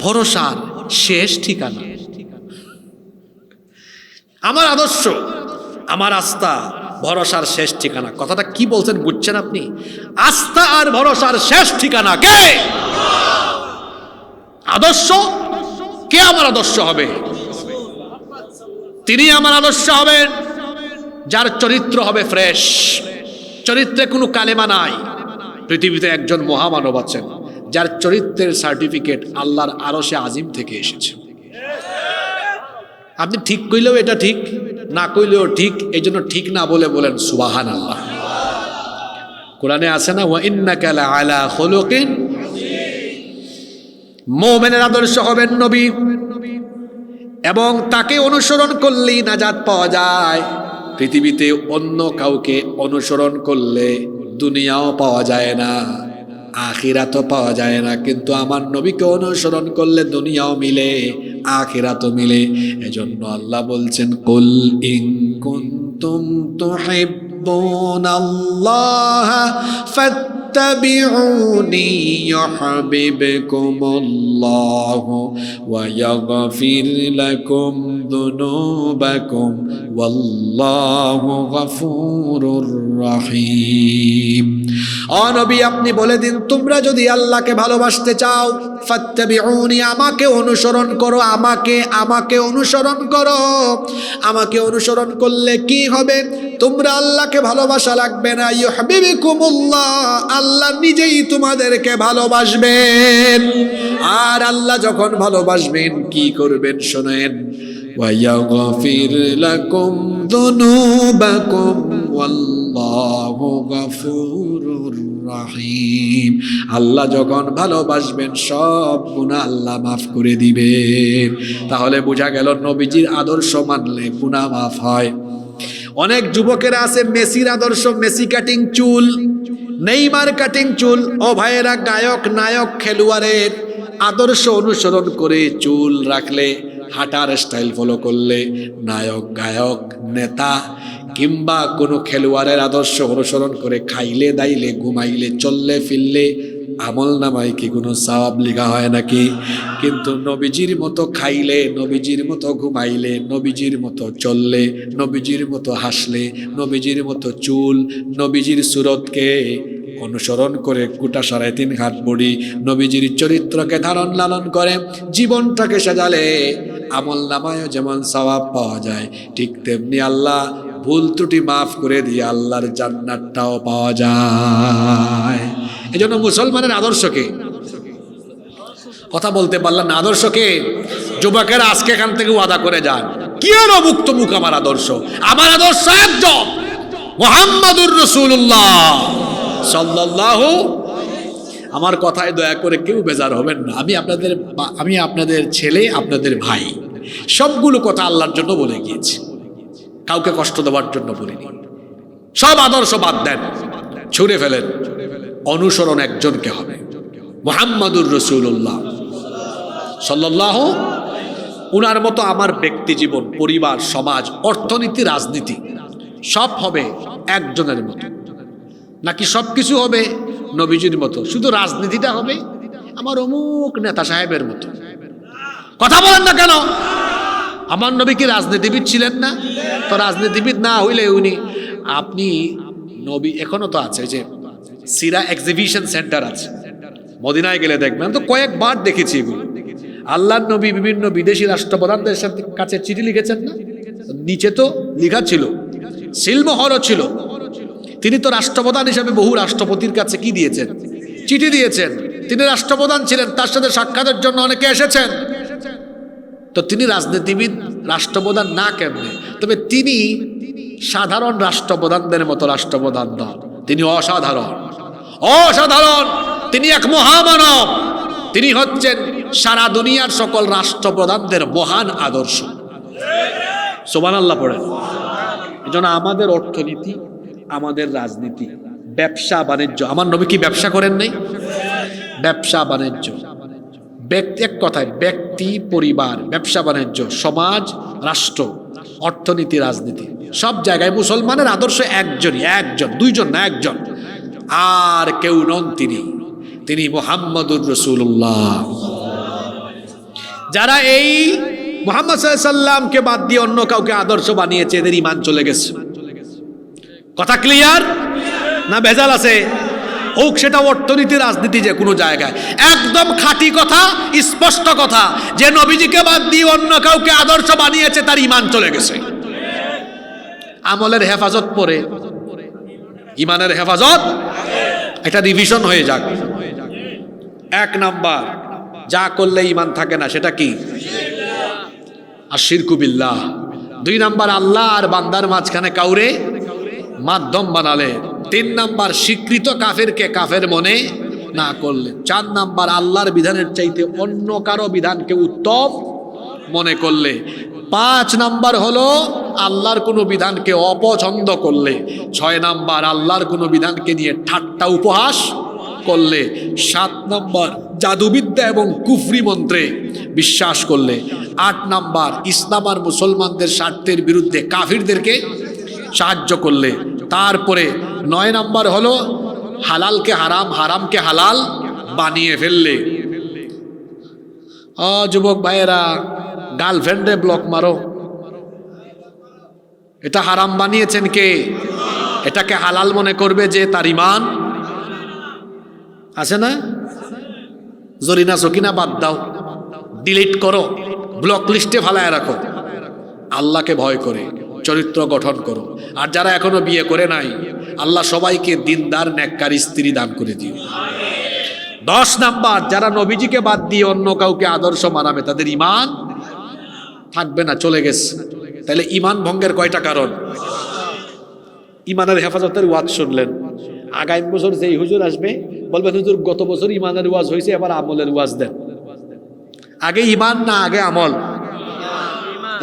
ভরসার শেষ ঠিকানা। আমার আদর্শ, আমার আস্থা, ভরসার শেষ ঠিকানা। কথাটা কি বলছেন বুঝছেন আপনি? আস্থা আর ভরসার শেষ ঠিকানা কে? আদর্শ কে? আমার আদর্শ হবে তিনি। আমার আদর্শ হবেন যার চরিত্র হবে ফ্রেশ, চরিত্রে কোনো কালেমা নাই। পৃথিবীতে একজন মহামানব আছেন যার চরিত্রের সার্টিফিকেট আল্লাহর আরশে আজিম থেকে এসেছে। আপনি ঠিক কইলেও এটা ঠিক, না কইলেও ঠিক। এই জন্য ঠিক না বলে বলেন সুবহানাল্লাহ। কোরআনে আছে না, ওয়া ইন্নাকা লাআলা খুলুকিন। মুমিনের আদর্শ হবেন নবী, এবং তাকে অনুসরণ করলেই নাজাত পাওয়া যায়। পৃথিবীতে অন্য কাউকে অনুসরণ করলে দুনিয়াও পাওয়া যায় না, আখিরাতও পাওয়া যায় না। কিন্তু আমার নবীকে অনুসরণ করলে দুনিয়াও মিলে, আখিরাতও মিলে। এজন্য আল্লাহ বলছেন, কুল ইন কুনতুম তুহিব্বুনাল্লাহ ফাত্তাবিউনি ইউহিব্বুকুমুল্লাহু ওয়া ইয়াগফির লাকুম যুনুবাকুম ওয়াল্লাহু গফুরুর রহিম। ও নবী, আপনি বলে দিন, তোমরা যদি আল্লাহকে ভালোবাসতে চাও, ফাত্তাবিউনি, আমাকে অনুসরণ করো, আমাকে অনুসরণ করো। আমাকে অনুসরণ করলে কি হবে? তোমরা আল্লাহকে ভালোবাসা লাগবে না, ইউহিব্বুকুমুল্লাহ, আল্লাহ নিজেই তোমাদেরকে ভালোবাসবেন। আর আল্লাহ যখন ভালোবাসবেন কি করবেন শোনেন, ওয়া ইয়াগফির লাকুম যুনুবাকুম ওয়াল্লাহু গফুরুর রহিম। আল্লাহ যখন ভালোবাসবেন সব গুনাহ আল্লাহ মাফ করে দিবেন। তাহলে বোঝা গেল নবীজির আদর্শ মানলে গুনাহ মাফ হয়। অনেক যুবকেরা আছে মেসির আদর্শ, মেসি কাটিং চুল, নেইমার কাটিং চুল। ও ভাইয়েরা, গায়ক, নায়ক, খেলোয়াড়ের আদর্শ অনুসরণ করে চুল রাখলে হাঁটার স্টাইল ফলো করলে, নায়ক গায়ক নেতা কিংবা কোনো খেলোয়াড়ের আদর্শ অনুসরণ করে খাইলে দাইলে ঘুমাইলে চললে ফিরলে আমল নামায় কি কোনো সওয়াব লেখা হয় নাকি? কিন্তু নবীজির মতো খাইলে, নবীজির মতো ঘুমাইলে, নবীজির মতো চললে, নবীজির মতো হাসলে, নবীজির মতো চুল, নবীজির সুরতকে অনুসরণ করে গোটা 3.5 হাত বডি, নবীজির চরিত্রকে ধারণ লালন করে জীবনটাকে সাজালে আমল নামায়ও যেমন সওয়াব পাওয়া যায়, ঠিক তেমনি আল্লাহ ভুল ত্রুটি মাফ করে দিয়ে আল্লাহর জান্নাতটাও পাওয়া যায়। এজন্য মুসলমানের আদর্শকে, কথা বলতে পারলাম না, আদর্শকে যুবকেরা আজকে এখান থেকে ওয়াদা করে যান, কি আর মুক্ত মুখ আমার আদর্শ, আমার আদর্শ একজন মুহাম্মাদুর রাসূলুল্লাহ সাল্লাল্লাহু। আমার কথায় দয়া করে কেউ বেজার হবেন না, আমি আপনাদের ছেলে, আপনাদের ভাই, সবগুলো কথা আল্লাহর জন্য বলে গিয়েছি, কাউকে কষ্ট দেওয়ার জন্য বলিনি। সব আদর্শ বাদ দেন, ছুঁড়ে ফেলেন, অনুসরণ একজনকে হবে, মুহাম্মাদুর রাসূলুল্লাহ সাল্লাল্লাহু। উনার মতো আমার ব্যক্তি জীবন, পরিবার, সমাজ, অর্থনীতি, রাজনীতি সব হবে একজনের মতো, নাকি সব কিছু হবে নবীজির মতো? শুধু রাজনীতিটা হবে আমার অমুক নেতা সাহেবের মতো। কথা বলেন না কেন? আমার নবী কি রাজনীতিবিদ ছিলেন না? তো রাজনীতিবিদ না হইলে উনি, আপনি নবী এখনো তো আছে, যে সিরা এক্সিবিশন সেন্টার আছে, মদিনায় গেলে দেখবেন, তো কয়েকবার দেখেছি এগুলো। আল্লাহর নবী বিভিন্ন বিদেশি রাষ্ট্রপ্রধানদের কাছে চিঠি লিখেছেন না? নিচে তো লেখা ছিল, সিলমোহরও ছিল। তিনি তো রাষ্ট্রপ্রধান হিসেবে বহু রাষ্ট্রপতির কাছে কি দিয়েছেন? চিঠি দিয়েছেন। তিনি রাষ্ট্রপ্রধান ছিলেন, তার সাথে সাক্ষাতের জন্য অনেকে এসেছেন। তো তিনি রাজনীতিবিদ, রাষ্ট্রপ্রধান না কেমনে? তবে তিনি সাধারণ রাষ্ট্রপ্রধানদের মতো রাষ্ট্রপ্রধান নন, তিনি অসাধারণ, অসাধারণ। তিনি এক মহামানব, তিনি হচ্ছেন সারা দুনিয়ার সকল রাষ্ট্রপ্রধানদের মহান আদর্শ। সুবহানাল্লাহ পড়েন। এজন্য আমাদের অর্থনীতি, আমাদের রাজনীতি, ব্যবসা বাণিজ্য, আমার নবী কি ব্যবসা করেন নাই? ব্যবসা বাণিজ্য, ব্যক্তি, এক কথায় ব্যক্তি, পরিবার, ব্যবসা বাণিজ্য, সমাজ, রাষ্ট্র, অর্থনীতি, রাজনীতি, সব জায়গায় মুসলমানের আদর্শ একজনই, একজন, দুইজন না, একজন, আর কেউ নন তিনি মুহাম্মাদুর রাসূলুল্লাহ। যারা এই মুহাম্মদ সাল্লাল্লাহু আলাইহি সাল্লামকে বাদ দিয়ে অন্য কাউকে আদর্শ বানিয়েছে, এদের ঈমান চলে গেছে। কথা ক্লিয়ার না ভেজাল আছে? হোক সেটা অর্থনীতি, রাজনীতি, যে কোনো জায়গায় একদম খাঁটি কথা, স্পষ্ট কথা, যে নবীজিকে বাদ দিয়ে অন্য কাউকে আদর্শ বানিয়েছে তার ঈমান চলে গেছে। আমলের হেফাজত পরে ঈমানের হেফাজত, এটা রিভিশন হয়ে যাক। 1 নাম্বার, যা করলে ঈমান থাকে না সেটা কি? আশিরকু বিল্লাহ। 2 নাম্বার, আল্লাহ আর বান্দার মাঝখানে কাউরে মাধ্যম বানালে। 3 নাম্বার, স্বীকৃত কাফেরকে কাফের মনে না করলে। 4 নাম্বার, আল্লাহর বিধানের চাইতে অন্য কারো বিধানকে উত্তম মনে করলে। 5 নাম্বার হলো আল্লাহর কোনো বিধানকে অপছন্দ করলে। 6 নাম্বার, আল্লাহর কোনো বিধানকে নিয়ে ঠাট্টা উপহাস করলে। 7 নাম্বার, জাদুবিদ্যা এবং কুফরি মন্ত্রে বিশ্বাস করলে। 8 নাম্বার, ইসলাম আর মুসলমানদের স্বার্থের বিরুদ্ধে কাফিরদেরকে সাহায্য করলে। তারপরে 9 নাম্বার হলো হালালকে হারাম, হারামকে হালাল বানিয়ে ফেললে। যুবক ভাইয়েরা, গার্লফ্রেন্ডে ব্লক মারো, এটা হারাম বানিয়েছেন কে? এটাকে হালাল মনে করবে যে তার ঈমান আছে না? জরিনা সকিনা বাদ দাও, ডিলিট করো, ব্লক লিস্টে ফালায় রাখো। আল্লাহকে ভয় করে চরিত্র গঠন করো। আর যারা এখনো বিয়ে করে নাই, আল্লাহ সবাইকে দিনদার নেককার স্ত্রী দান করে দিও। 10 নাম্বার, যারা নবীজিকে বাদ দিয়ে অন্য কাউকে আদর্শ মানাবে তাদের ঈমান থাকবে না, চলে গেছে। তাহলে ঈমান ভঙ্গের কয়টা কারণ? ঈমানের হেফাজতের ওয়াজ শুনলেন, আগামী বছর যেই হুজুর আসবে বলবেন, হুজুর গত বছর ঈমানের ওয়াজ হয়েছে, এবার আমলের ওয়াজ দেন। আগে ঈমান না আগে আমল?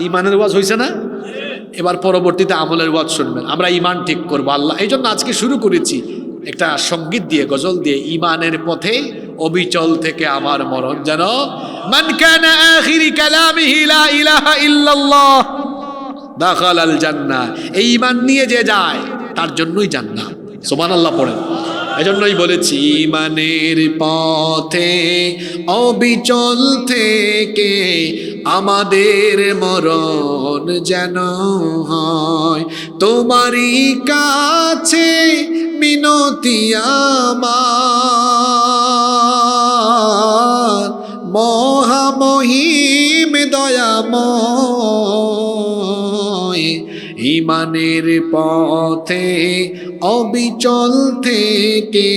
ঈমানের ওয়াজ হয়েছে না, এবার পরবর্তীতে আমলের ওয়াজ শুনবেন। আমরা ঈমান ঠিক করবো আল্লাহ। এই জন্য আজকে শুরু করেছি একটা সঙ্গীত দিয়ে, গজল দিয়ে, ঈমানের পথে অবিচল থেকে আমার মরণ যেন মান কানা আখিরি কালামিহি লা ইলাহা ইল্লাল্লাহ দাখালাল জান্নাহ। এই ঈমান নিয়ে যে যায় তার জন্যই জান্নাত। সুবহানাল্লাহ পড়েন। এজন্যই বলেছি ঈমানের পথে অবিচল থেকে আমাদের মরণ যেন হয়। তোমারই কাছে মিনতি আমার, মহামহিম দয়াময়। ঈমানের পথে অবিচল থেকে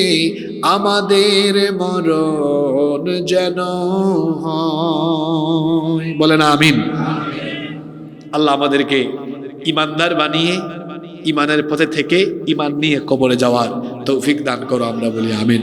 আমাদের মরণ যেন হয়। বলেন আমিন। আল্লাহ আমাদেরকে ঈমানদার বানিয়ে ঈমানের পথে থেকে ঈমান নিয়ে কবরে যাওয়ার তৌফিক দান করো, আমরা বলি আমিন।